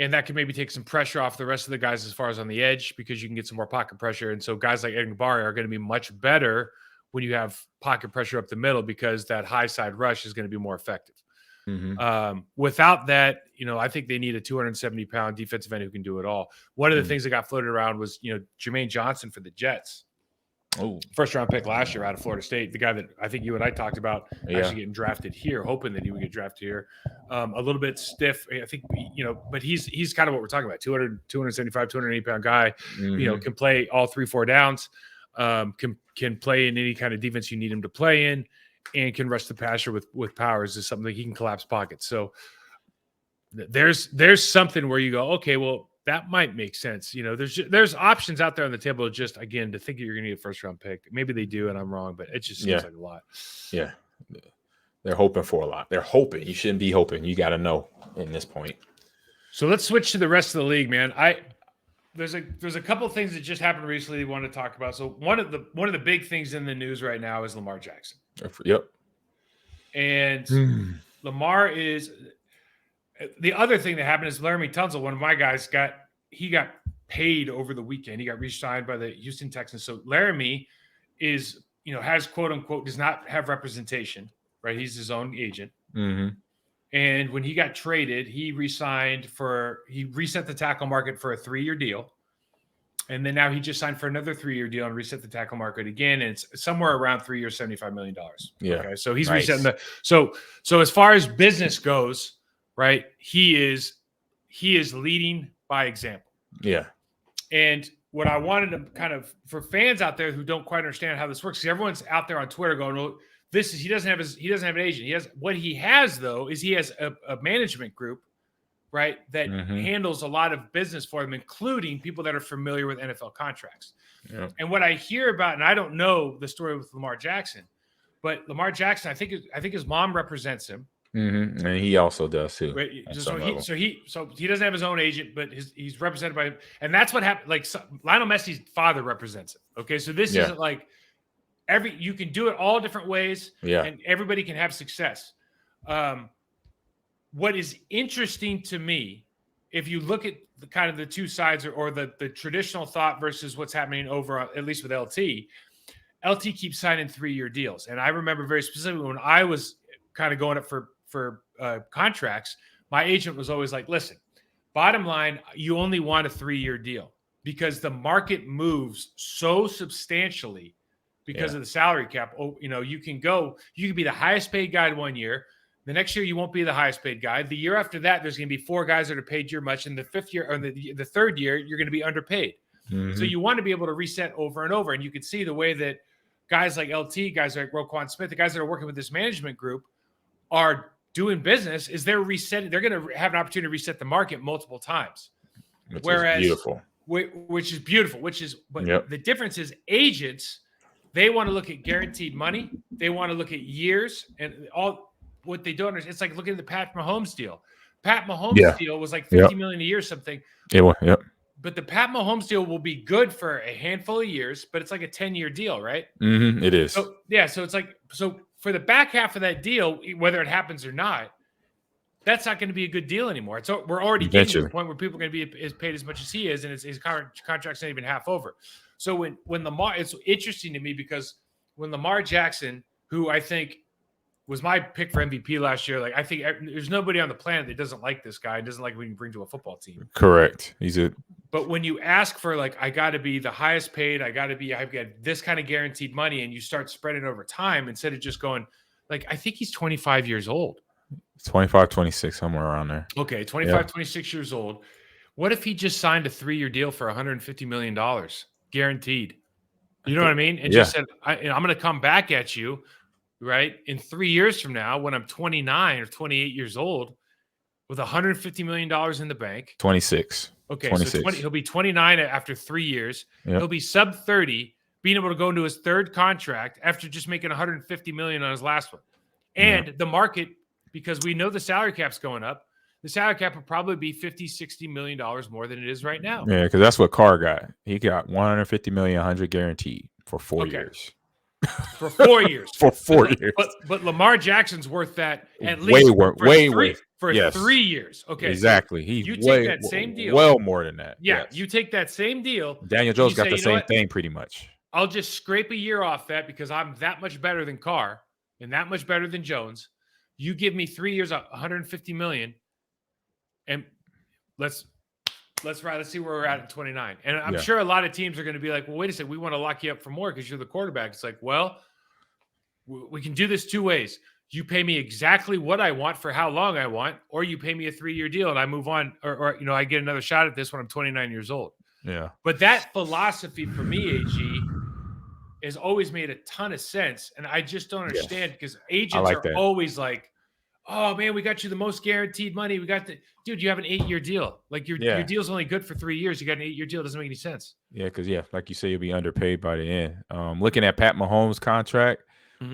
[SPEAKER 1] And that could maybe take some pressure off the rest of the guys as far as on the edge, because you can get some more pocket pressure. And so guys like Edenbari are going to be much better when you have pocket pressure up the middle, because that high side rush is going to be more effective. Without that, I think they need a 270-pound defensive end who can do it all. One of the things that got floated around was, Jermaine Johnson for the Jets.
[SPEAKER 2] Oh,
[SPEAKER 1] first round pick last year out of Florida State. The guy that I think you and I talked about actually getting drafted here, hoping that he would get drafted here. A little bit stiff, I think, but he's kind of what we're talking about. 275, 280-pound guy, can play all 3-4 downs, can play in any kind of defense you need him to play in, and can rush the passer with powers. Is something that he can collapse pockets. So there's something where you go, okay, well, that might make sense. There's options out there on the table. Just again, to think that you're going to need a first round pick. Maybe they do, and I'm wrong, but it just seems like a lot.
[SPEAKER 2] Yeah, they're hoping for a lot. They're hoping. You shouldn't be hoping. You got to know in this point.
[SPEAKER 1] So let's switch to the rest of the league, man. There's a couple of things that just happened recently we want to talk about. So one of the big things in the news right now is Lamar Jackson.
[SPEAKER 2] Yep.
[SPEAKER 1] And Lamar is. The other thing that happened is Laramie Tunsil, one of my guys, got paid over the weekend. He got re-signed by the Houston Texans. So Laramie is, has quote unquote, does not have representation, right? He's his own agent. And when he got traded, he reset the tackle market for a 3-year deal. And then now he just signed for another 3-year deal and reset the tackle market again. And it's somewhere around 3 years, $75 million.
[SPEAKER 2] Yeah.
[SPEAKER 1] Okay. So he's resetting so as far as business goes, right, he is leading by example.
[SPEAKER 2] Yeah.
[SPEAKER 1] And what I wanted to kind of, for fans out there who don't quite understand how this works, because everyone's out there on Twitter going, well, he doesn't have an agent. What he has though is he has a management group, right, that handles a lot of business for him, including people that are familiar with NFL contracts.
[SPEAKER 2] Yep.
[SPEAKER 1] And what I hear about, and I don't know the story with Lamar Jackson, but Lamar Jackson, I think his mom represents him.
[SPEAKER 2] And he also does too.
[SPEAKER 1] Right? So he doesn't have his own agent, but he's represented by him. And that's what happened. Like Lionel Messi's father represents him. Okay. So this isn't like you can do it all different ways and everybody can have success. What is interesting to me, if you look at the kind of the two sides or the traditional thought versus what's happening over, at least with LT keeps signing 3-year deals. And I remember very specifically when I was kind of going up for contracts, my agent was always like, listen, bottom line, you only want a 3-year deal because the market moves so substantially because of the salary cap. Oh, you can be the highest paid guy 1 year. The next year, you won't be the highest paid guy. The year after that, there's going to be 4 guys that are paid your much. And the 5th year or the 3rd year, you're going to be underpaid. So you want to be able to reset over and over. And you can see the way that guys like LT, guys like Roquan Smith, the guys that are working with this management group are doing business is they're resetting. They're going to have an opportunity to reset the market multiple times. Which is beautiful. The difference is agents, they want to look at guaranteed money. They want to look at years and all. What they don't understand, it's like looking at the Pat Mahomes deal. Pat Mahomes deal was like $50 million a year, something. But the Pat Mahomes deal will be good for a handful of years, but it's like a 10-year deal, right?
[SPEAKER 2] It is.
[SPEAKER 1] So it's like for the back half of that deal, whether it happens or not, that's not going to be a good deal anymore. We're already getting to the point where people are going to be paid as much as he is, and his contract's not even half over. So when Lamar, it's interesting to me because when Lamar Jackson, who I think was my pick for MVP last year. Like, I think there's nobody on the planet that doesn't like this guy and doesn't like what he can bring to a football team.
[SPEAKER 2] Correct.
[SPEAKER 1] But when you ask for, like, I got to be the highest paid, I've got this kind of guaranteed money, and you start spreading over time instead of just going, like, I think he's 25 years old.
[SPEAKER 2] 25, 26, somewhere around there.
[SPEAKER 1] Okay, 25, 26 years old. What if he just signed a 3-year deal for $150 million guaranteed? You know what I mean? And just said, I'm going to come back at you. Right? In 3 years from now, when I'm 29 or 28 years old with $150 million in the bank.
[SPEAKER 2] 26.
[SPEAKER 1] Okay.
[SPEAKER 2] 26.
[SPEAKER 1] So he'll be 29 after 3 years. Yep. He'll be sub 30, being able to go into his 3rd contract after just making $150 million on his last one. And the market, because we know the salary cap's going up, the salary cap will probably be $50-60 million more than it is right now.
[SPEAKER 2] Yeah, because that's what Carr got. He got $150 million, 100 guaguaranteed for 4 years.
[SPEAKER 1] For 4 years.
[SPEAKER 2] For 4 years.
[SPEAKER 1] But Lamar Jackson's worth that at least for 3 years. Okay.
[SPEAKER 2] Exactly.
[SPEAKER 1] So you take that same deal.
[SPEAKER 2] Well more than that.
[SPEAKER 1] Yeah. Yes. You take that same deal.
[SPEAKER 2] Daniel Jones got the same thing pretty much.
[SPEAKER 1] I'll just scrape a year off that because I'm that much better than Carr and that much better than Jones. You give me 3 years, $150 million, and let's ride. Let's see where we're at in 29. And I'm sure a lot of teams are going to be like, well, wait a second. We want to lock you up for more because you're the quarterback. It's like, well, we can do this 2 ways. You pay me exactly what I want for how long I want, or you pay me a 3-year deal and I move on, or I get another shot at this when I'm 29 years old.
[SPEAKER 2] Yeah.
[SPEAKER 1] But that philosophy for me, AG, has always made a ton of sense. And I just don't understand because agents are always like, oh man, we got you the most guaranteed money. We got dude, you have an 8-year deal. Like your deal's only good for 3 years. You got an 8-year deal. It doesn't make any sense.
[SPEAKER 2] Yeah. Cause like you say, you'll be underpaid by the end. Looking at Pat Mahomes' contract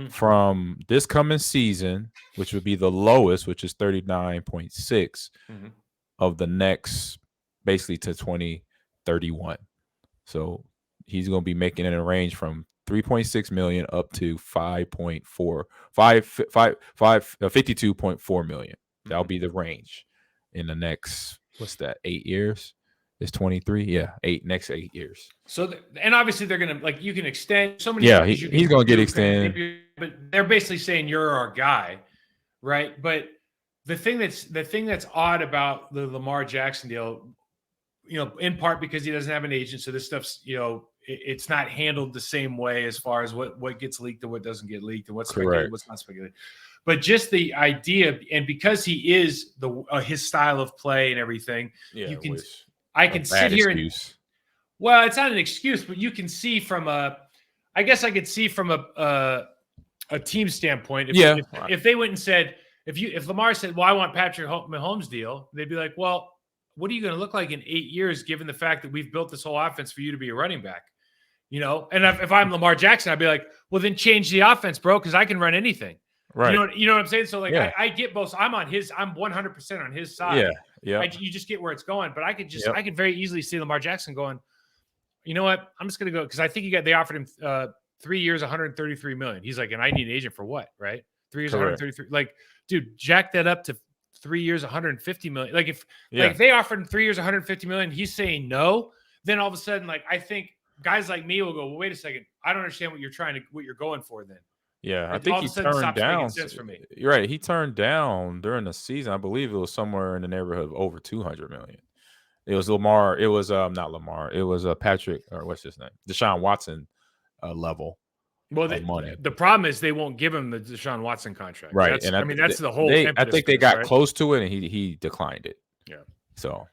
[SPEAKER 2] from this coming season, which would be the lowest, which is 39.6 of the next, basically to 2031. So he's going to be making in a range from 3.6 million up to 52.4 million. That'll be the range in the next, 8 years? It's 23. Yeah, next 8 years.
[SPEAKER 1] So, and obviously they're going to, like, you can extend so many.
[SPEAKER 2] Yeah, he's going to get extended.
[SPEAKER 1] But they're basically saying you're our guy, right? But the thing that's odd about the Lamar Jackson deal, in part because he doesn't have an agent, so this stuff's, it's not handled the same way as far as what gets leaked and what doesn't get leaked and what's speculated, what's not speculated. But just the idea, and because he is his style of play and everything, I can sit here excuse. Well, it's not an excuse, but you can see from I could see from a team standpoint, if they went and said, if Lamar said, well, I want Patrick Mahomes deal, they'd be like, well, what are you going to look like in 8 years, given the fact that we've built this whole offense for you to be a running back? You know, and if I'm Lamar Jackson, I'd be like, well, then change the offense, bro, because I can run anything.
[SPEAKER 2] Right.
[SPEAKER 1] You know what I'm saying? So like, I get both. I'm 100% on his side.
[SPEAKER 2] Yeah.
[SPEAKER 1] You just get where it's going, but I could very easily see Lamar Jackson going, you know what? I'm just going to go. Cause I think they offered him 3 years, 133 million. He's like, and I need an agent for what? Right. 3 years, 133. Like, dude, jack that up to 3 years, 150 million. Like if they offered him 3 years, 150 million, he's saying no. Then all of a sudden, like, I think guys like me will go, well, wait a second. I don't understand what you're going for then.
[SPEAKER 2] Yeah, I think he turned down. For me. You're right. He turned down during the season. I believe it was somewhere in the neighborhood of over 200 million. It was Lamar. It was not Lamar. It was Patrick, or what's his name? Deshaun Watson level.
[SPEAKER 1] Well, the problem is they won't give him the Deshaun Watson contract.
[SPEAKER 2] Right.
[SPEAKER 1] And that's the whole.
[SPEAKER 2] I think they got close to it, and he declined it.
[SPEAKER 1] Yeah.
[SPEAKER 2] So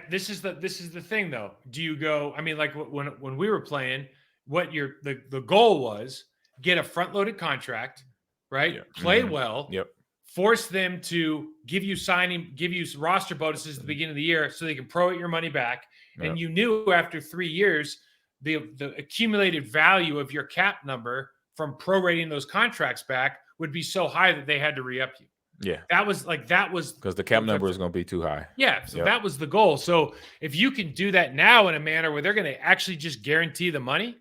[SPEAKER 1] this is the thing, though. Do you go? I mean, like when we were playing, what the goal was. Get a front-loaded contract, right? Yep. Play well.
[SPEAKER 2] Yep.
[SPEAKER 1] Force them to give you roster bonuses at the beginning of the year so they can prorate your money back. Yep. And you knew after 3 years the accumulated value of your cap number from prorating those contracts back would be so high that they had to re-up you.
[SPEAKER 2] Yeah.
[SPEAKER 1] That was
[SPEAKER 2] because the cap number is going to be too high.
[SPEAKER 1] Yeah. So that was the goal. So if you can do that now in a manner where they're going to actually just guarantee the money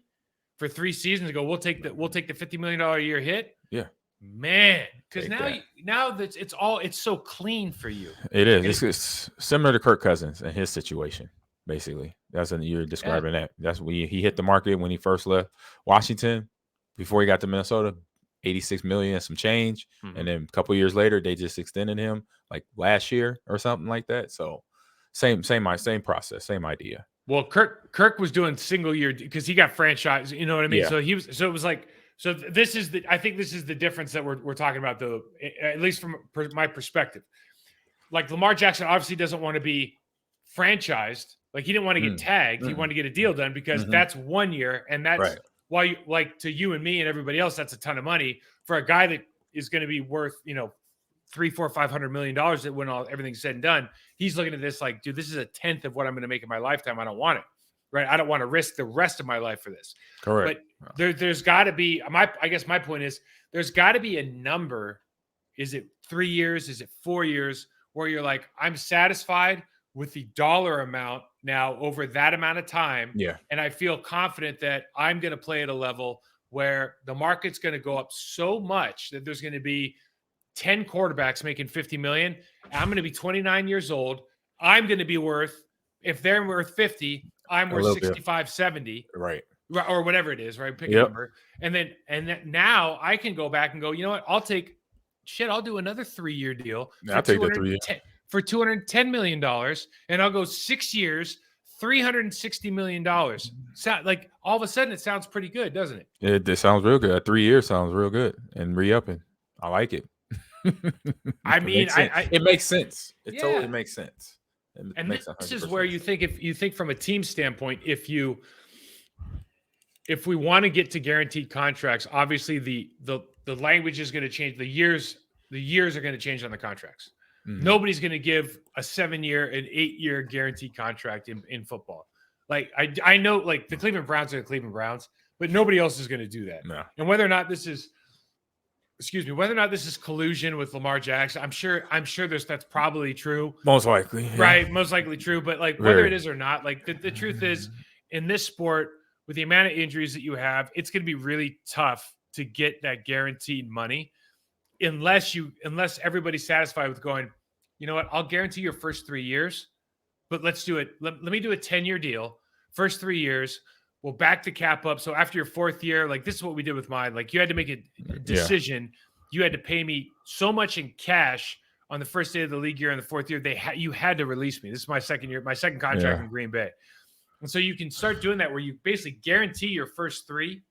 [SPEAKER 1] for 3 seasons, ago, we'll take the $50 million a year hit.
[SPEAKER 2] Yeah,
[SPEAKER 1] man, because now that it's so clean for you.
[SPEAKER 2] It is. It's similar to Kirk Cousins and his situation. Basically, you're describing that. That's when he hit the market when he first left Washington. Before he got to Minnesota, 86 million and some change, and then a couple years later, they just extended him like last year or something like that. So same process, same idea.
[SPEAKER 1] Well, Kirk was doing single year because he got franchised. You know what I mean? Yeah. So it was like, I think this is the difference that we're talking about, though, at least from my perspective. Like Lamar Jackson obviously doesn't want to be franchised. Like he didn't want to get tagged. He wanted to get a deal done because that's 1 year. And that's why, like to you and me and everybody else, that's a ton of money for a guy that is going to be worth, $300, $400, $500 million that when everything's said and done. He's looking at this like, dude, this is a tenth of what I'm going to make in my lifetime. I don't want it, right? I don't want to risk the rest of my life for this.
[SPEAKER 2] Correct.
[SPEAKER 1] But there's got to be I guess my point is there's got to be a number. Is it 3 years? Is it 4 years? Where you're like, I'm satisfied with the dollar amount now over that amount of time.
[SPEAKER 2] Yeah. And
[SPEAKER 1] I feel confident that I'm going to play at a level where the market's going to go up so much that there's going to be 10 quarterbacks making $50 million. I'm going to be 29 years old. I'm going to be worth, if they're worth 50, I'm worth 65, 70.
[SPEAKER 2] Right.
[SPEAKER 1] Or whatever it is, right? Pick a number. And then now I can go back and go, you know what? I'll do another 3-year deal.
[SPEAKER 2] I'll take the 3 years.
[SPEAKER 1] For $210 million. And I'll go 6 years, $360 million. So, like all of a sudden it sounds pretty good, doesn't it?
[SPEAKER 2] It sounds real good. 3 years sounds real good. And re-upping. I like it.
[SPEAKER 1] I mean,
[SPEAKER 2] it makes sense. It totally makes sense.
[SPEAKER 1] And this is where you think from a team standpoint, if we want to get to guaranteed contracts, obviously the language is going to change. The years are going to change on the contracts. Mm-hmm. Nobody's going to give a 7-year and 8-year guaranteed contract in football. Like I know, like the Cleveland Browns are the Cleveland Browns, but nobody else is going to do that.
[SPEAKER 2] No.
[SPEAKER 1] And whether or not this is collusion with Lamar Jackson, I'm sure that's probably true.
[SPEAKER 2] Most likely. Yeah.
[SPEAKER 1] Right. Most likely true. But like whether it is or not, like the truth is in this sport, with the amount of injuries that you have, it's going to be really tough to get that guaranteed money unless everybody's satisfied with going, you know what, I'll guarantee your first 3 years, but let's do it. Let me do a 10-year deal. First 3 years, we'll back the cap up. So after your 4th year, like this is what we did with mine. Like you had to make a decision. Yeah. You had to pay me so much in cash on the first day of the league year. In the 4th year, you had to release me. This is my second year, my second contract in Green Bay. And so you can start doing that where you basically guarantee your first 3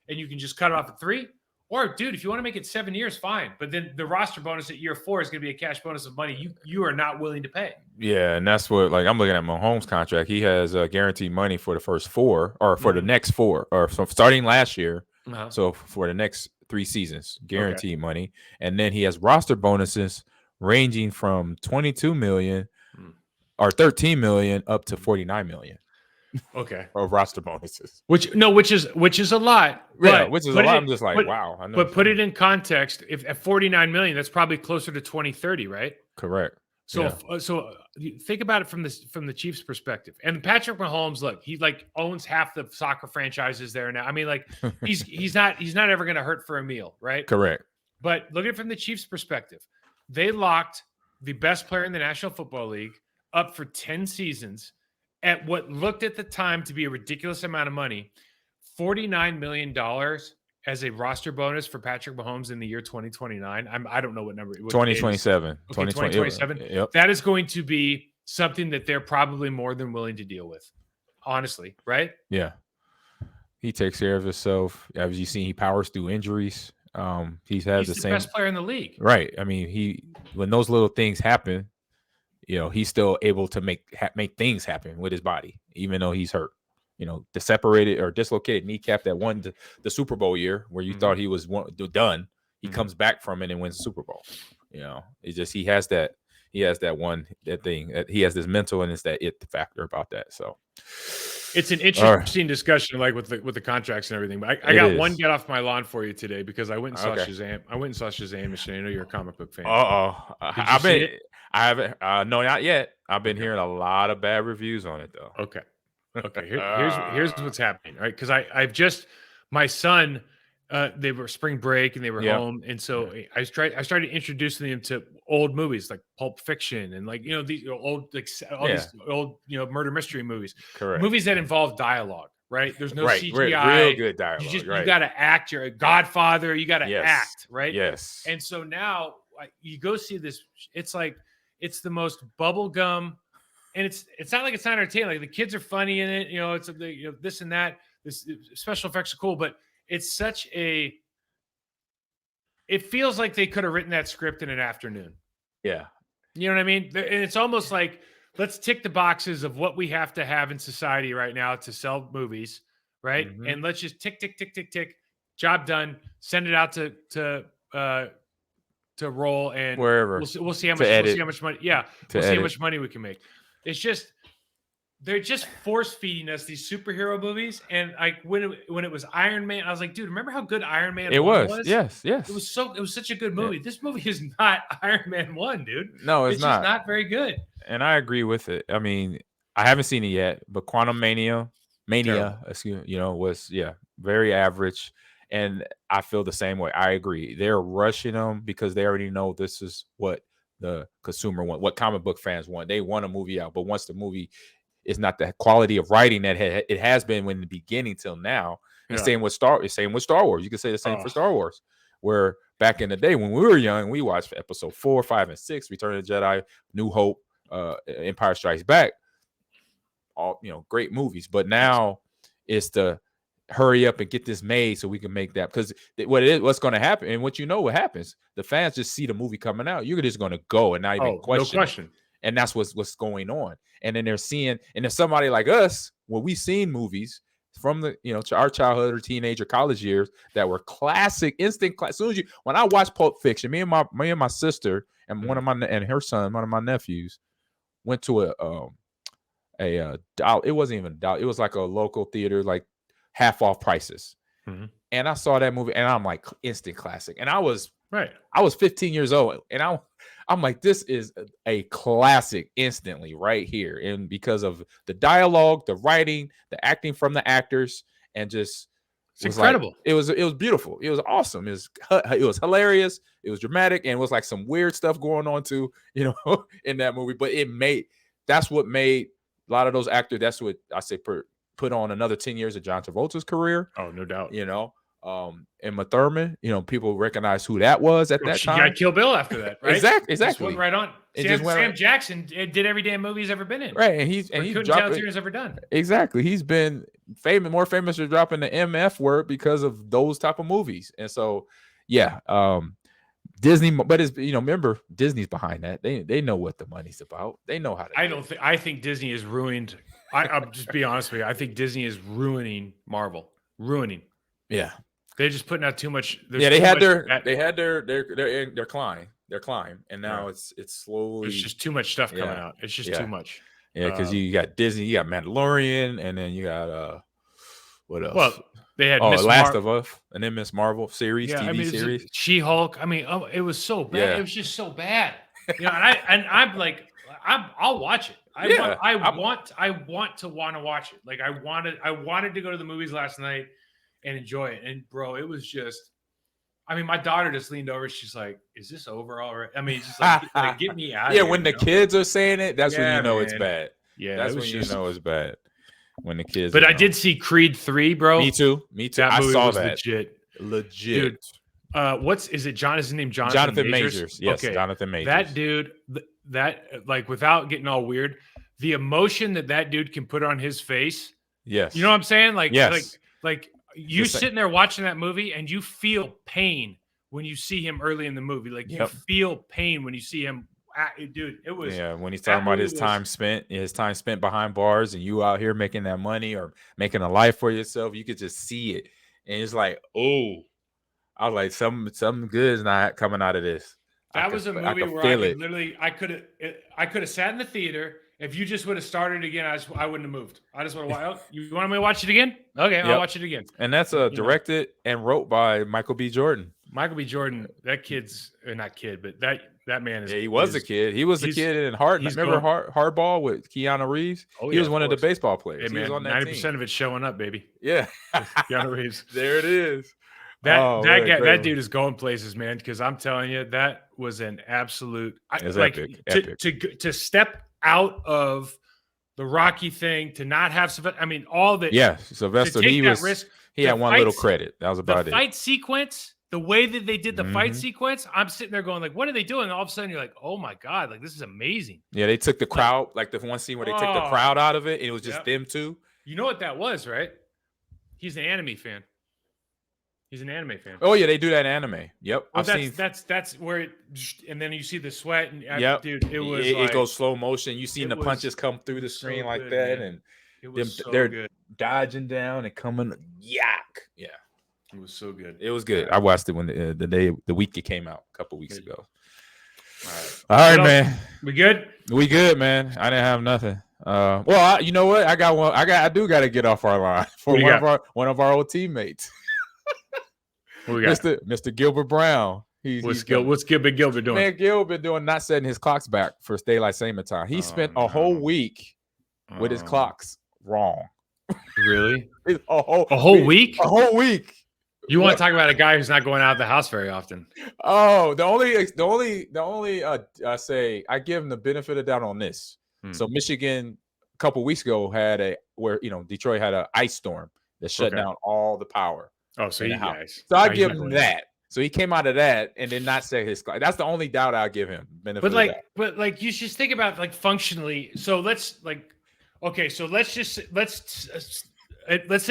[SPEAKER 1] and you can just cut it off at 3. Or, dude, if you want to make it 7 years, fine. But then the roster bonus at year 4 is going to be a cash bonus of money you are not willing to pay.
[SPEAKER 2] Yeah, and that's what, like, I'm looking at Mahomes' contract. He has guaranteed money for the first 4 or for the next 4 or so starting last year. Uh-huh. So for the next 3 seasons, guaranteed money. And then he has roster bonuses ranging from 22 million or 13 million up to 49 million.
[SPEAKER 1] Okay.
[SPEAKER 2] Of roster bonuses.
[SPEAKER 1] Which is a lot.
[SPEAKER 2] Yeah, which is a lot. I'm just like, wow. I know.
[SPEAKER 1] But put it in context. If at 49 million, that's probably closer to 20-30, right?
[SPEAKER 2] Correct.
[SPEAKER 1] So think about it from the Chiefs' perspective. And Patrick Mahomes, look, he like owns half the soccer franchises there now. I mean, like he's not ever going to hurt for a meal, right?
[SPEAKER 2] Correct.
[SPEAKER 1] But look at it from the Chiefs' perspective. They locked the best player in the National Football League up for 10 seasons at what looked at the time to be a ridiculous amount of money, $49 million as a roster bonus for Patrick Mahomes in the year 2029. I don't know what number it was.
[SPEAKER 2] 2027.
[SPEAKER 1] Okay, 2027.
[SPEAKER 2] Yep.
[SPEAKER 1] That is going to be something that they're probably more than willing to deal with. Honestly, right?
[SPEAKER 2] Yeah. He takes care of himself. As you see, he powers through injuries. He's the same
[SPEAKER 1] best player in the league.
[SPEAKER 2] Right. I mean, when those little things happen, he's still able to make things happen with his body, even though he's hurt. The separated or dislocated kneecap that won the Super Bowl year where you thought he was done. He comes back from it and wins the Super Bowl. It's just he has that thing that he has this mental and it's that it factor about that. So
[SPEAKER 1] it's an interesting discussion, like with the contracts and everything. But I got one get off my lawn for you today because I went and saw Shazam. I went and saw Shazam. And I know you're a comic book fan.
[SPEAKER 2] I haven't. No, not yet. I've been hearing a lot of bad reviews on it though.
[SPEAKER 1] Okay. Here's what's happening, right? Because I've just my son, they were spring break and they were home, and so I started introducing them to old movies like Pulp Fiction and like these old these old murder mystery movies,
[SPEAKER 2] correct?
[SPEAKER 1] Movies that involve dialogue, right? There's no CGI,
[SPEAKER 2] real good dialogue.
[SPEAKER 1] You got to act. You're a Godfather. You got to act, right?
[SPEAKER 2] Yes.
[SPEAKER 1] And so now you go see this. It's like it's the most bubblegum. And it's not like it's not entertaining. Like the kids are funny in it, it's this and that. This special effects are cool, but it's such a. It feels like they could have written that script in an afternoon.
[SPEAKER 2] Yeah,
[SPEAKER 1] you know what I mean. And it's almost like let's tick the boxes of what we have to have in society right now to sell movies, right? Mm-hmm. And let's just tick, job done. Send it out to roll and
[SPEAKER 2] wherever.
[SPEAKER 1] We'll see how much. We'll see how much money. Yeah, we'll see how much money we can make. It's just they're just force feeding us these superhero movies, and like when it was Iron Man, I was like, dude, remember how good Iron Man was?
[SPEAKER 2] Yes.
[SPEAKER 1] It was such a good movie. Yeah. This movie is not Iron Man 1, dude.
[SPEAKER 2] No, it's not.
[SPEAKER 1] Just not very good.
[SPEAKER 2] And I agree with it. I mean, I haven't seen it yet, but Quantum Mania, was very average. And I feel the same way. I agree. They're rushing them because they already know this is what the consumer want, what comic book fans want. They want a movie out, but once the movie is not the quality of writing that it has been in the beginning till now, and same with Star Wars. You could say the same for Star Wars, where back in the day when we were young, we watched episode 4, 5, and 6, Return of the Jedi, New Hope, Empire Strikes Back, all great movies. But now it's the hurry up and get this made so we can make that, because what's going to happen, and what happens, the fans just see the movie coming out, you're just going to go and not even question. No question. And that's what's going on. And then they're seeing, and if somebody like us, we've seen movies from the to our childhood or teenage or college years that were classic, instant class. As soon as when I watched Pulp Fiction, me and my sister and and her son, one of my nephews, went to it wasn't even a dollar, it was like a local theater, like half off prices. Mm-hmm. And I saw that movie and I'm like, instant classic. And I was 15 years old and I'm like, this is a classic instantly right here. And because of the dialogue, the writing, the acting from the actors, and just
[SPEAKER 1] it's incredible.
[SPEAKER 2] It was beautiful. It was awesome. It was hilarious. It was dramatic, and it was like some weird stuff going on too, in that movie. But that's what made a lot of those actors. That's what I say put on another 10 years of John Travolta's career.
[SPEAKER 1] Oh, no doubt.
[SPEAKER 2] And Uma Thurman, people recognize who that was at that time.
[SPEAKER 1] She got Kill Bill after that, right?
[SPEAKER 2] Exactly.
[SPEAKER 1] Just went right on. Sam Jackson did every damn movie he's ever been in.
[SPEAKER 2] Right, and he's
[SPEAKER 1] he's ever done.
[SPEAKER 2] Exactly. He's been more famous for dropping the MF word because of those type of movies. And so, Disney, but it's remember Disney's behind that. They know what the money's about. They know how to.
[SPEAKER 1] I think Disney is ruined. I'll just be honest with you. I think Disney is ruining Marvel. Ruining.
[SPEAKER 2] Yeah.
[SPEAKER 1] They're just putting out too much.
[SPEAKER 2] They had their climb, and now it's slowly.
[SPEAKER 1] There's just too much stuff coming out. It's just too much.
[SPEAKER 2] Yeah, because you got Disney, you got Mandalorian, and then you got what else?
[SPEAKER 1] Well, they had
[SPEAKER 2] Last of Us, and then Miss Marvel series, TV series,
[SPEAKER 1] She-Hulk. I mean, it was so bad. Yeah. It was just so bad. I'm like, I'll watch it. I want to watch it. Like I wanted to go to the movies last night and enjoy it. And bro, it was just. I mean, my daughter just leaned over. She's like, "Is this over already?" I mean, it's just like get me out.
[SPEAKER 2] Yeah, when the kids are saying it, that's when you know it's bad.
[SPEAKER 1] Yeah,
[SPEAKER 2] that's when you know it's bad. When the kids.
[SPEAKER 1] But I did see Creed 3, bro.
[SPEAKER 2] Me too.
[SPEAKER 1] That movie was
[SPEAKER 2] that. Legit.
[SPEAKER 1] Dude, is it John? Is his name
[SPEAKER 2] Jonathan Majors? Yes, okay. Jonathan Majors.
[SPEAKER 1] That dude, like without getting all weird, the emotion that dude can put on his face.
[SPEAKER 2] Yes.
[SPEAKER 1] You know what I'm saying? Like,
[SPEAKER 2] yes.
[SPEAKER 1] like you sitting there watching that movie and you feel pain when you see him early in the movie. Like you feel pain when you see him. Dude, it was
[SPEAKER 2] when he's talking about his time spent behind bars, and you out here making that money or making a life for yourself. You could just see it, and it's like, oh, I was like, something good is not coming out of this.
[SPEAKER 1] That was a movie where I could have sat in the theater. If you just would have started again, I wouldn't have moved. I just would have. You want me to watch it again? Okay, I'll watch it again.
[SPEAKER 2] And that's directed and wrote by Michael B. Jordan.
[SPEAKER 1] Michael B. Jordan, that kid's not kid, but that man is.
[SPEAKER 2] Yeah, he was a kid. He was a kid in Hardball with Keanu Reeves? Oh, he was one of the baseball players.
[SPEAKER 1] Hey, man, he was on that 90% of it's showing up, baby.
[SPEAKER 2] Yeah,
[SPEAKER 1] Keanu Reeves.
[SPEAKER 2] There it is.
[SPEAKER 1] That dude is going places, man. Because I'm telling you, that was an absolute.
[SPEAKER 2] Epic.
[SPEAKER 1] To step out of the Rocky thing, to not have Sylvester. I mean, all that.
[SPEAKER 2] Yeah, Sylvester. He had one little credit. That was about it.
[SPEAKER 1] The fight sequence. The way that they did the fight sequence, I'm sitting there going like, what are they doing? And all of a sudden you're like, oh my God, like this is amazing.
[SPEAKER 2] Yeah, they took the crowd, like the one scene where they took the crowd out of it, and it was just them two.
[SPEAKER 1] You know what that was, right? He's an anime fan.
[SPEAKER 2] Oh yeah, they do that in anime. Yep.
[SPEAKER 1] Well, that's where it, and then you see the sweat and dude,
[SPEAKER 2] it goes slow motion. You see the punches come through the screen like that, man. And they're good. Dodging down and coming yak. Yeah.
[SPEAKER 1] It was so good.
[SPEAKER 2] It was good. I watched it when the week it came out a couple weeks ago. All right, man.
[SPEAKER 1] We good?
[SPEAKER 2] We good, man. I didn't have nothing. Well, you know what? I got one. I do got to get off our line for one of our old teammates.
[SPEAKER 1] What we got?
[SPEAKER 2] Mr. Gilbert Brown.
[SPEAKER 1] What's Gilbert doing?
[SPEAKER 2] Man, Gilbert doing not setting his clocks back for daylight saving time. He spent a whole week with his clocks wrong.
[SPEAKER 1] Really?
[SPEAKER 2] A
[SPEAKER 1] whole week?
[SPEAKER 2] A whole week.
[SPEAKER 1] You want to talk about a guy who's not going out of the house very often?
[SPEAKER 2] Oh, the only I say I give him the benefit of doubt on this. So Michigan a couple weeks ago had Detroit had an ice storm that shut down all the power.
[SPEAKER 1] Oh, so
[SPEAKER 2] So I give him that. So he came out of that and did not say his clock. That's the only doubt I'll give him.
[SPEAKER 1] But you just think about like functionally. So let's say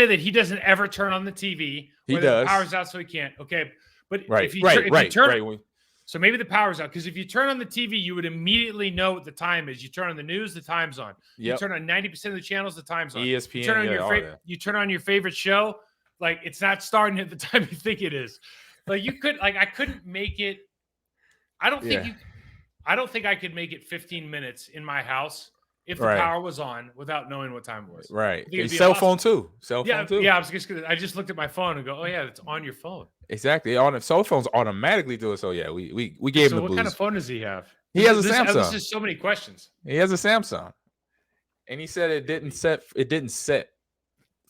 [SPEAKER 1] that he doesn't ever turn on the TV.
[SPEAKER 2] He does.
[SPEAKER 1] The power's out, so he can't. Okay, but
[SPEAKER 2] if you turn,
[SPEAKER 1] so maybe the power's out because if you turn on the TV, you would immediately know what the time is. You turn on the news, the time's on. You turn on 90% of the channels, the time's on.
[SPEAKER 2] ESPN.
[SPEAKER 1] You turn on your favorite show, like it's not starting at the time you think it is. Like I couldn't make it. I don't think I could make it 15 minutes in my house. If the power was on without knowing what time it was.
[SPEAKER 2] Right. Cell phone too.
[SPEAKER 1] Yeah, I just looked at my phone and go, oh yeah, it's on your phone.
[SPEAKER 2] Exactly. Cell phones automatically do it. So yeah, we gave him the blues.
[SPEAKER 1] What kind of phone does he have?
[SPEAKER 2] He has a Samsung.
[SPEAKER 1] This is so many questions.
[SPEAKER 2] He has a Samsung. And he said it didn't set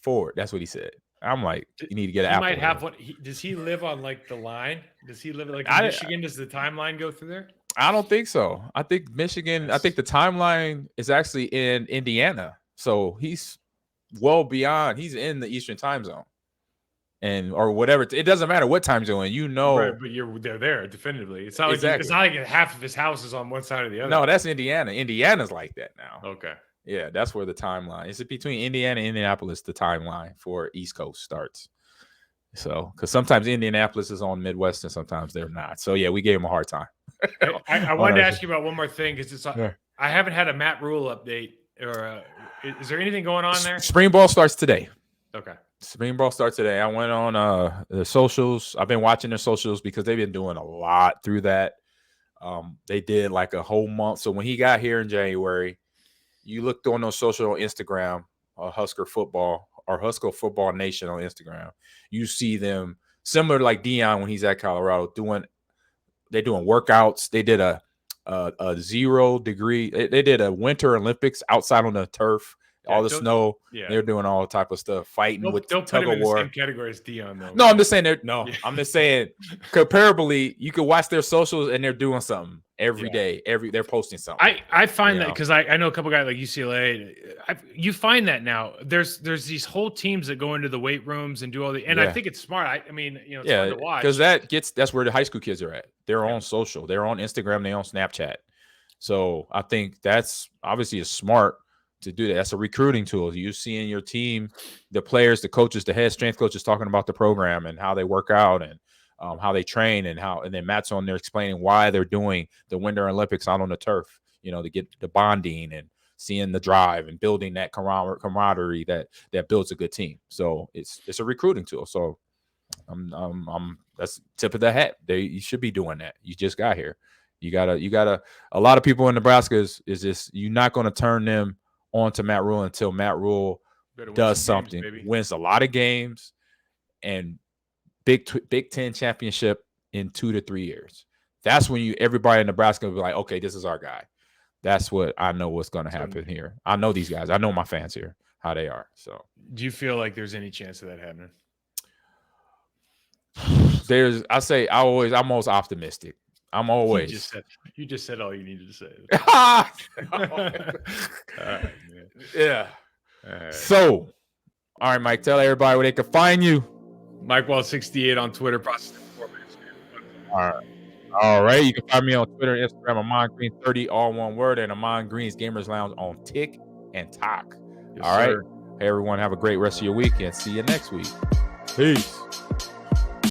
[SPEAKER 2] forward. That's what he said. I'm like, you need to get an Apple.
[SPEAKER 1] He might have one. Does he live on like the line? Does he live like in Michigan? Does the timeline go through there?
[SPEAKER 2] I don't think so. I think Michigan. I think the timeline is actually in Indiana. So he's well beyond. He's in the Eastern time zone, or whatever. It doesn't matter what time zone.
[SPEAKER 1] Right, but they're there definitively. It's not like half of his house is on one side or the other.
[SPEAKER 2] No, that's Indiana. Indiana's like that now.
[SPEAKER 1] Okay.
[SPEAKER 2] Yeah, that's where the timeline is. Between Indiana and Indianapolis, the timeline for East Coast starts. So, because sometimes Indianapolis is on Midwest and sometimes they're not. So, yeah, we gave him a hard time.
[SPEAKER 1] I wanted to ask you about one more thing because I haven't had a Matt Rule update. Or is there anything going on there?
[SPEAKER 2] Spring ball starts today.
[SPEAKER 1] Okay.
[SPEAKER 2] Spring ball starts today. I went on the socials. I've been watching their socials because they've been doing a lot through that. They did like a whole month. So when he got here in January, you looked on those social on Instagram, Husker Football or Husker Football Nation on Instagram. You see them similar to like Dion when he's at Colorado they're doing workouts. They did a 0 degree. They did a Winter Olympics outside on the turf. All the snow. Yeah. They're doing all type of stuff, fighting with
[SPEAKER 1] don't
[SPEAKER 2] tug
[SPEAKER 1] put him
[SPEAKER 2] of war.
[SPEAKER 1] In the same category as Dion, though.
[SPEAKER 2] No, I'm just saying I'm just saying comparably, you can watch their socials and they're doing something every day. They're posting something.
[SPEAKER 1] I find that because I know a couple guys like UCLA. You find that now. There's these whole teams that go into the weight rooms and do all the. And I think it's smart. I mean, it's fun to watch
[SPEAKER 2] because that's where the high school kids are at. They're on social. They're on Instagram. They're on Snapchat. So I think that's obviously smart to do that. That's a recruiting tool. You see in your team, the players, the coaches, the head strength coaches talking about the program and how they work out and how they train and then Matt's on there explaining why they're doing the Winter Olympics out on the turf, to get the bonding and seeing the drive and building that camaraderie that builds a good team. So it's a recruiting tool. So that's tip of the hat. You should be doing that. You just got here. You gotta a lot of people in Nebraska is just, you're not going to turn them on to Matt Rule until Matt Rule does something, wins a lot of games, and Big Ten championship in 2 to 3 years. That's when everybody in Nebraska will be like, okay, this is our guy. That's what I know what's going to happen here. I know these guys. I know my fans here, how they are. So,
[SPEAKER 1] do you feel like there's any chance of that happening?
[SPEAKER 2] I'm most optimistic. I'm always.
[SPEAKER 1] You just said all you needed to say.
[SPEAKER 2] Yeah. So, all right, Mike, tell everybody where they can find you.
[SPEAKER 1] Mike Wahle 68 on Twitter.
[SPEAKER 2] All right. You can find me on Twitter and Instagram, Ahman Green 30, all one word, and Ahman Green's Gamers Lounge on Tick and Talk. Yes, all right. Hey, everyone, have a great rest of your week and see you next week. Peace.